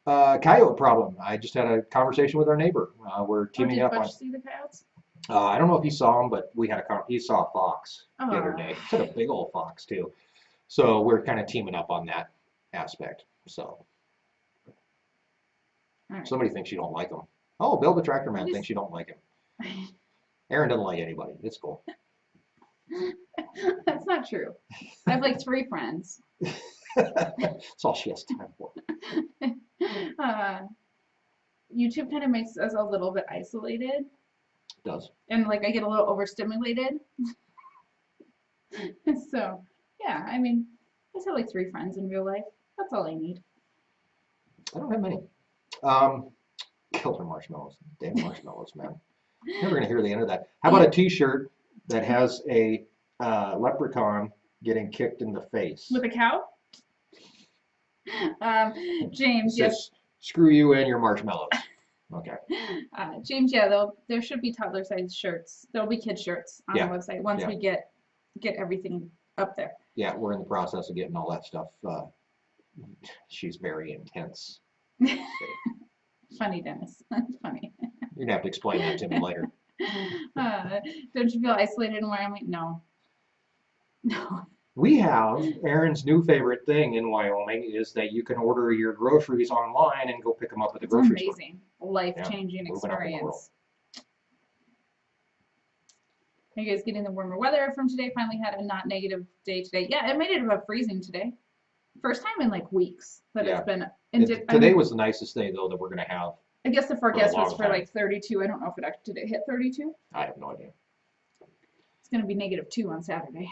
coyote problem. I just had a conversation with our neighbor. We're teaming did up on. Butch see the coyotes? I don't know if he saw him, but he saw a fox the other Aw. day. He said a big old fox too. So we're kind of teaming up on that aspect. So All right. somebody thinks you don't like him. Oh, Bill the Tractor Man Just- thinks you don't like him. Aaron doesn't like anybody. It's cool. That's not true. I have like 3 friends. That's all she has time for. YouTube kind of makes us a little bit isolated, It does. and like I get a little overstimulated. So, yeah, I mean, I just have like 3 friends in real life. That's all I need. I don't have many. Killer marshmallows. Damn marshmallows, man. Never gonna hear the end of that. How about a T-shirt that has a leprechaun getting kicked in the face? With a cow? James, It yes. says, screw you and your marshmallows. Okay. James, yeah, there should be toddler size shirts. There'll be kid shirts on Yeah. the website once Yeah. we get everything up there. Yeah, we're in the process of getting all that stuff. She's very intense. Funny, Dennis. Funny. You're gonna have to explain that to me later. Don't you feel isolated in Wyoming? No. No. We have Erin's new favorite thing in Wyoming is that you can order your groceries online and go pick them up at the It's grocery store. amazing. Life-changing moving up in the world. experience. Are you guys getting the warmer weather from today? Finally had a not negative day today. Yeah, it made it above freezing today. First time in like weeks that Yeah. it's been. And Today was the nicest day though that we're gonna have. I guess the forecast long was for time. like 32. I don't know if it actually did it hit 32. I have no idea. It's gonna be -2 on Saturday.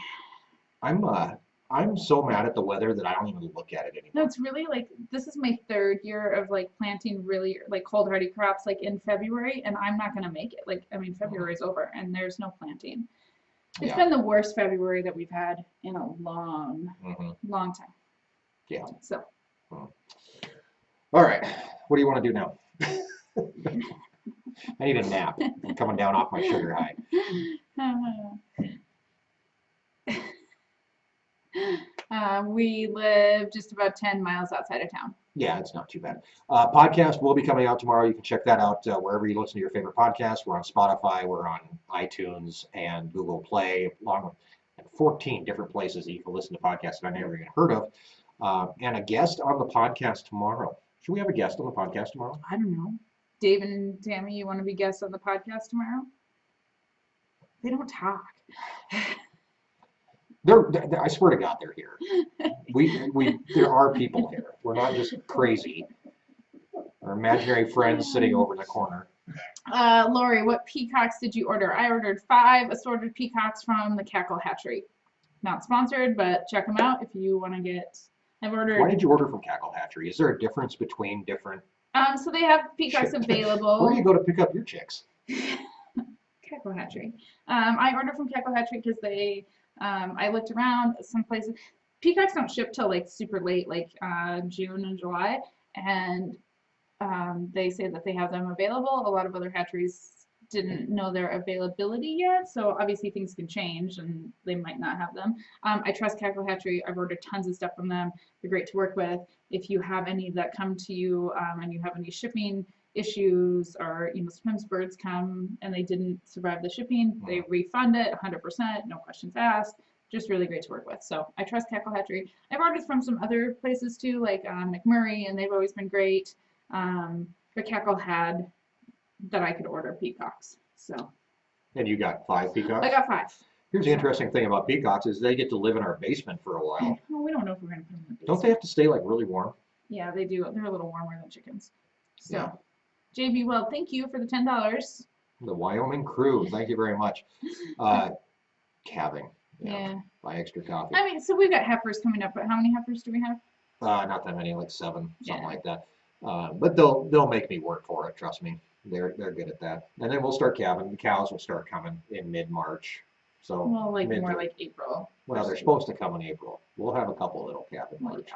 I'm so mad at the weather that I don't even look at it No, anymore. it's really like this is my 3rd year of like planting really like cold hardy crops like in February, and I'm not gonna make it. Like I mean, February's over and there's no planting. It's Yeah. been the worst February that we've had in a long, hmm long time. Yeah. So All right. What do you want to do now? I need a nap. I'm coming down off my sugar high. We live just about 10 miles outside of town. Yeah, it's not too bad. Podcast will be coming out tomorrow. You can check that out wherever you listen to your favorite podcasts. We're on Spotify, we're on iTunes and Google Play, along with 14 different places that you can listen to podcasts that I never even heard of. And a guest on the podcast tomorrow. Should we have a guest on the podcast tomorrow? I don't know. Dave and Tammy, you want to be guests on the podcast tomorrow? They don't talk. I swear to God, they're here. There are people here. We're not just crazy. Our imaginary friends sitting over in the corner. Lori, what peacocks did you order? I ordered 5 assorted peacocks from the Cackle Hatchery. Not sponsored, but check them out if you want to get. I've ordered. Why did you order from Cackle Hatchery? Is there a difference between different? So they have peacocks Where available. do you go to pick up your chicks? Cackle Hatchery. I ordered from Cackle Hatchery because they. I looked around some places. peacocks don't ship till like super late, like June and July, and they say that they have them available. A lot of other hatcheries didn't know their availability yet, so obviously things can change and they might not have them. I trust Cackle Hatchery. I've ordered tons of stuff from them. They're great to work with. If you have any that come to you and you have any shipping issues, or sometimes birds come and they didn't survive the shipping, they refund it 100%, no questions asked. Just really great to work with. So I trust Cackle Hatchery. I've ordered from some other places too, like McMurray, and they've always been great. But Cackle had that I could order peacocks. So. And you got 5 peacocks? I got 5. Here's the interesting thing about peacocks is they get to live in our basement for a while. Well, we don't know if we're going to put them in the basement. Don't they have to stay like really warm? Yeah, they do. They're a little warmer than chickens. So, Yeah. JB, well, thank you for the $10. The Wyoming crew, thank you very much. Calving. Yeah. Buy extra coffee. I mean, so we've got heifers coming up, but how many heifers do we have? Not that many, like 7, something Yeah. like that. But they'll make me work for it. Trust me, they're good at that. And then we'll start calving. The cows will start coming in mid-March. So Well, like mid- more like April. well, they're supposed to come in April. We'll have a couple that'll calve in Well, March. yeah.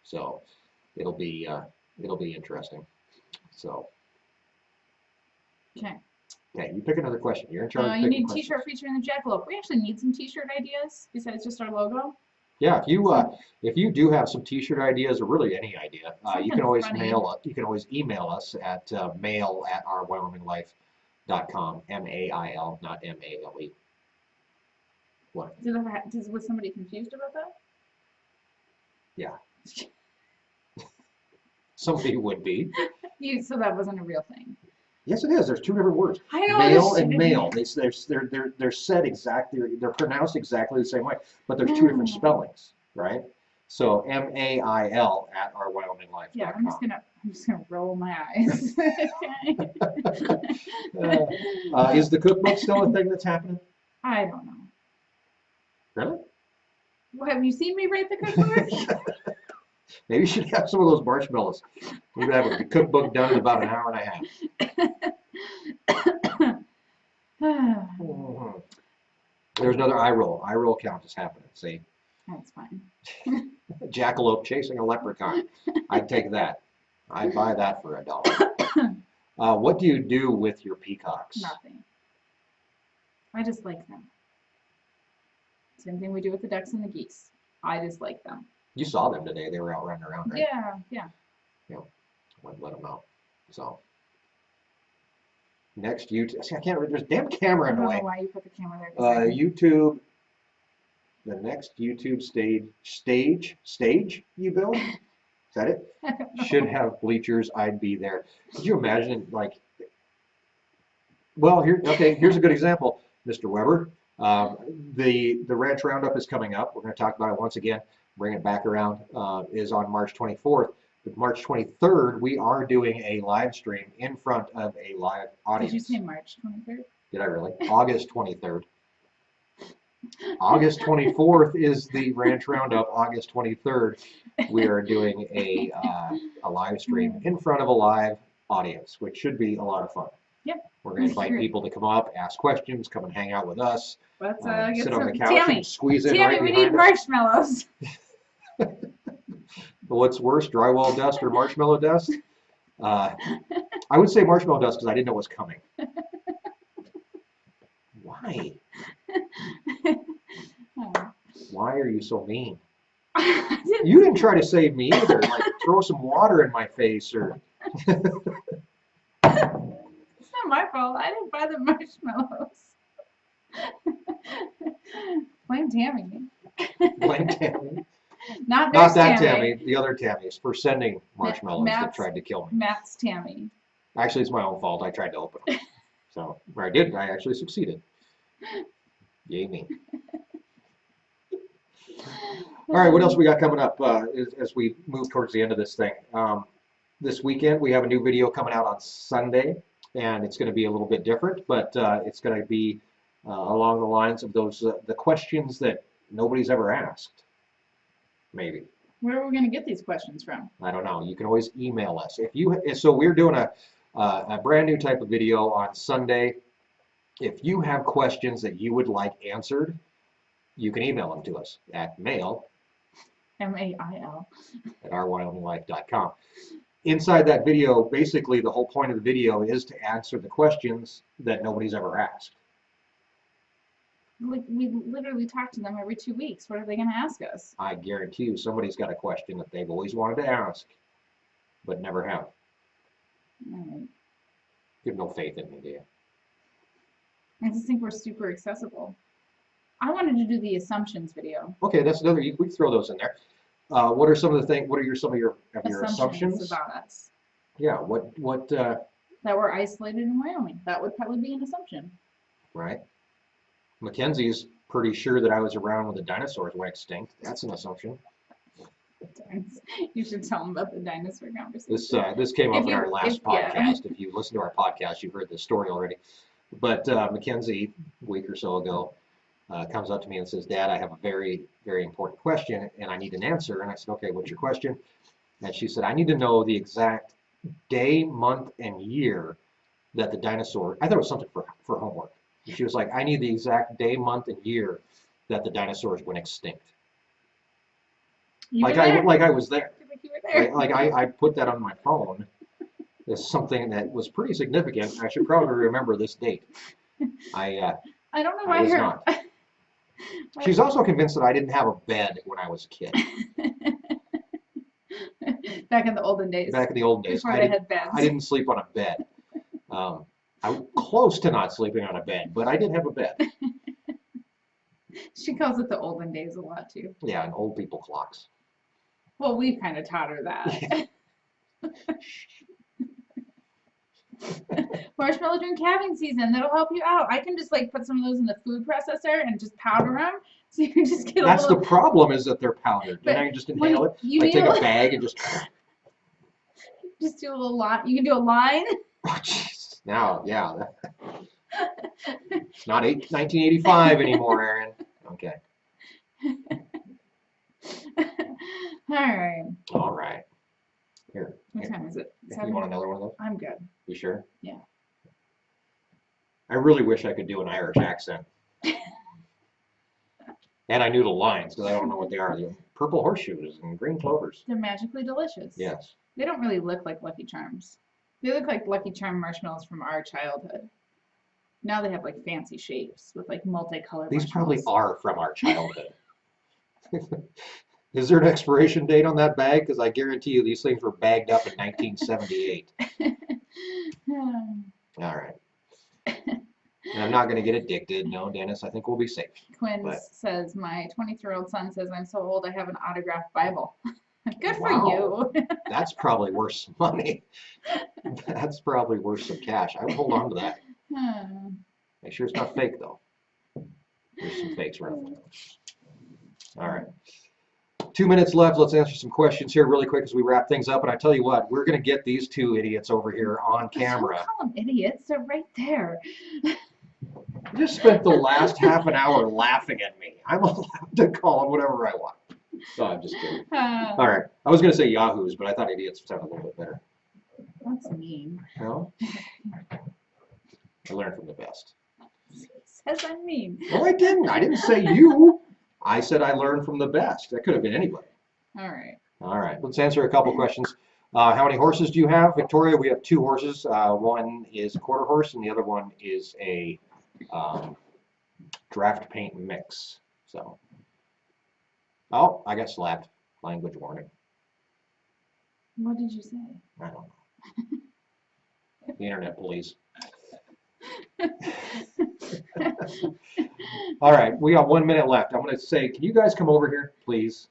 So it'll be interesting. So Okay. okay, you pick another question. You're in charge. of You picking need a questions. t-shirt featuring the jackalope. We actually need some t-shirt ideas besides just our logo. Yeah, if you do have some T-shirt ideas or really any idea, you can Something always funny. mail us. You can always email us at mail@ourwyominglife.com. MAIL, not MALE. What? Was somebody confused about that? Yeah. Somebody would be. So that wasn't a real thing. Yes, it is. There's 2 different words. I know. Mail this and shit- mail. They're said exactly. They're pronounced exactly the same way, but there's 2 different spellings, right? So MAIL at ourwyominglife.com. Yeah, I'm just gonna roll my eyes. Is the cookbook still a thing that's happening? I don't know. Really? Well, have you seen me write the cookbook? Maybe you should have some of those marshmallows. We could have a cookbook done in about an hour and a half. There's another eye roll. Eye roll count is happening. See? That's fine. Jackalope chasing a leprechaun. I'd take that. I'd buy that for $1. What do you do with your peacocks? Nothing. I just like them. Same thing we do with the ducks and the geese. I just like them. You saw them today. They were out running around, right? Yeah. Wouldn't let them out. So next YouTube. See, I can't read. There's a damn camera I in the don't way. know why you put the camera there. beside me. YouTube. The next YouTube stage you build. Is that it? I don't know. Should have bleachers. I'd be there. Could you imagine, like? Well, here's a good example, Mr. Weber. The ranch roundup is coming up. We're going to talk about it once again. Bring it back around. Is on March 24th. But March 23rd, we are doing a live stream in front of a live audience. Did you say March 23rd? Did I really? August 23rd. August 24th is the ranch roundup. August 23rd, we are doing a live stream in front of a live audience, which should be a lot of fun. Yep. We're going to invite people to come up, ask questions, come and hang out with us, Let's get sit on the some. couch Tammy, and squeeze in Tammy, right we need behind us. marshmallows. What's worse, drywall dust or marshmallow dust? I would say marshmallow dust because I didn't know it was coming. Why? Oh. Why are you so mean? I didn't You didn't try to save me either. Like throw some water in my face or. It's not my fault. I didn't buy the marshmallows. Blame Tammy. Blame Tammy. Not Not there's that Tammy, the other Tammy, for sending marshmallows that Matt's- tried to kill me. Matt's Tammy. Actually, it's my own fault. I tried to open them. So, I did. I actually succeeded. Yay me. All right, what else we got coming up as we move towards the end of this thing? This weekend, we have a new video coming out on Sunday, and it's going to be a little bit different, but it's going to be along the lines of those the questions that nobody's ever asked. Maybe. Where are we going to get these questions from? I don't know. You can always email us. So we're doing a brand new type of video on Sunday. If you have questions that you would like answered, you can email them to us at mail MAIL. at rwyominglife.com. Inside that video, basically the whole point of the video is to answer the questions that nobody's ever asked. Like, we literally talk to them every 2 weeks. What are they going to ask us? I guarantee you somebody's got a question that they've always wanted to ask, but never have. Alright. You have no faith in me, do you? I just think we're super accessible. I wanted to do the assumptions video. Okay, that's another, we can throw those in there. What are some of the things, what are some of your assumptions? About us. Yeah, That we're isolated in Wyoming. That would probably be an assumption. right? Mackenzie's pretty sure that I was around when the dinosaurs went extinct. That's an assumption. You should tell them about the dinosaur conversation. This came up If in our you- last yeah. podcast. If you listen to our podcast, you've heard this story already. But Mackenzie, a week or so ago, comes up to me and says, "Dad, I have a very, very important question, and I need an answer." And I said, "Okay, what's your question?" And she said, "I need to know the exact day, month, and year that the dinosaur." I thought it was something for homework. She was like, "I need the exact day, month, and year that the dinosaurs went extinct." You Like were there. I was there. Like you were there. Like I put that on my phone as something that was pretty significant. I should probably remember this date. I don't know I why was her. not. She's also convinced that I didn't have a bed when I was a kid. Back in the olden days. Back in the old days, Before they had beds. I didn't sleep on a bed. I was close to not sleeping on a bed, but I did have a bed. She calls it the olden days a lot too. Yeah, and old people clocks. Well, we've kind of taught her that. Marshmallow during calving season, that'll help you out. I can just like put some of those in the food processor and just powder them, so you can just get a That's the little. problem, is that they're powdered. But And I can just inhale it. You I need take a a little- bag and just. just do a little line. You can do a line. Oh, jeez. Now, yeah. It's not 1985 anymore, Erin. Okay. All right. All right. Here. What time is it? You want another one of those? I'm good. You sure? Yeah. I really wish I could do an Irish accent. And I knew the lines, because I don't know what they are. The purple horseshoes and green clovers. They're magically delicious. Yes. They don't really look like Lucky Charms. They look like Lucky Charm marshmallows from our childhood. Now they have like fancy shapes with like multicolored These probably marshmallows. are from our childhood. Is there an expiration date on that bag? Because I guarantee you these things were bagged up in 1978. All right. And I'm not going to get addicted. No, Dennis, I think we'll be safe. Quinn But- says, my 23-year-old son says, I'm so old I have an autographed Bible. Good for Wow. you. That's probably worth some money. That's probably worth some cash. I would hold on to that. Make sure it's not fake, though. There's some fakes around. All right. 2 minutes left. Let's answer some questions here really quick as we wrap things up. And I tell you what, we're going to get these two idiots over here on camera. Don't call them idiots. They're right there. You just spent the last half an hour laughing at me. I'm allowed to call them whatever I want. No, I'm just kidding. All right. I was going to say yahoos, but I thought idiots sounded a little bit better. That's mean. No? I learned from the best. Says I'm mean. No, I didn't. I didn't say you. I said I learned from the best. That could have been anybody. All right. All right. Let's answer a couple questions. How many horses do you have? Victoria, we have 2 horses. One is a quarter horse and the other one is a draft paint mix. So, oh, I got slapped. Language warning. What did you say? I don't know. The internet police. All right, we got 1 minute left. I'm going to say, can you guys come over here, please?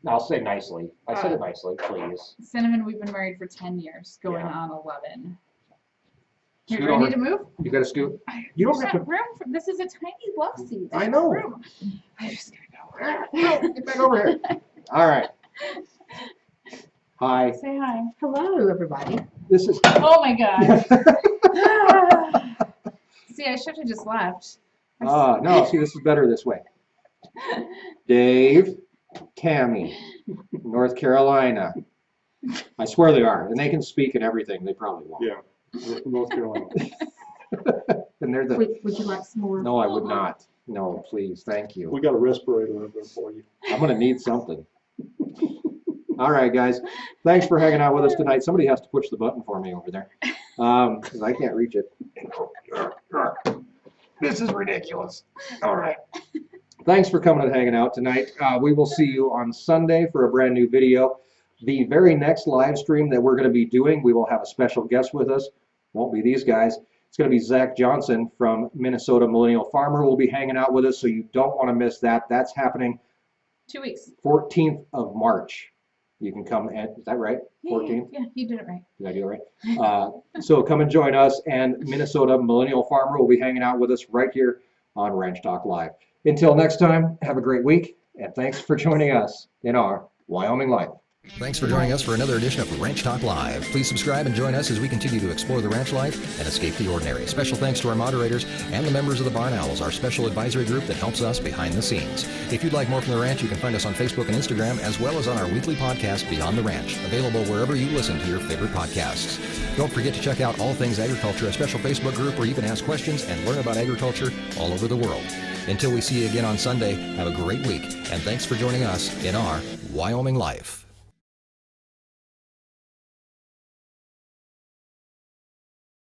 I'll say nicely. I said it nicely, please. Cinnamon, we've been married for 10 years, going Yeah. on 11. Here, Scoot do I over. need to move? You got to scoot. You don't There's have not to. room for, this is a tiny love seat. I There's know. no room. I just gotta go. No, get back over here. All right. Hi. Say hi. Hello, everybody. This is. Oh my god. See, I should have just left. No, see, this is better this way. Dave, Tammy, North Carolina. I swear they are, and they can speak and everything. They probably won't. Yeah, North Carolina. And they're the. Would you like some more? No, I would not. No, please, thank you. We got a respirator in there for you. I'm gonna need something. All right, guys. Thanks for hanging out with us tonight. Somebody has to push the button for me over there because I can't reach it. This is ridiculous. All right. Thanks for coming and hanging out tonight. We will see you on Sunday for a brand new video. The very next live stream that we're going to be doing, we will have a special guest with us. Won't be these guys. It's going to be Zach Johnson from Minnesota Millennial Farmer will be hanging out with us, so you don't want to miss that. That's happening 2 weeks. 14th of March. You can come and, is that right? Yeah, 14th? Yeah, you did it right. Did I do it right? So come and join us, and Minnesota Millennial Farmer will be hanging out with us right here on Ranch Talk Live. Until next time, have a great week, and thanks for joining us in our Wyoming Life. Thanks for joining us for another edition of Ranch Talk Live. Please subscribe and join us as we continue to explore the ranch life and escape the ordinary. Special thanks to our moderators and the members of the Barn Owls, our special advisory group that helps us behind the scenes. If you'd like more from the ranch, you can find us on Facebook and Instagram, as well as on our weekly podcast, Beyond the Ranch, available wherever you listen to your favorite podcasts. Don't forget to check out All Things Agriculture, a special Facebook group where you can ask questions and learn about agriculture all over the world. Until we see you again on Sunday, have a great week, and thanks for joining us in our Wyoming Life.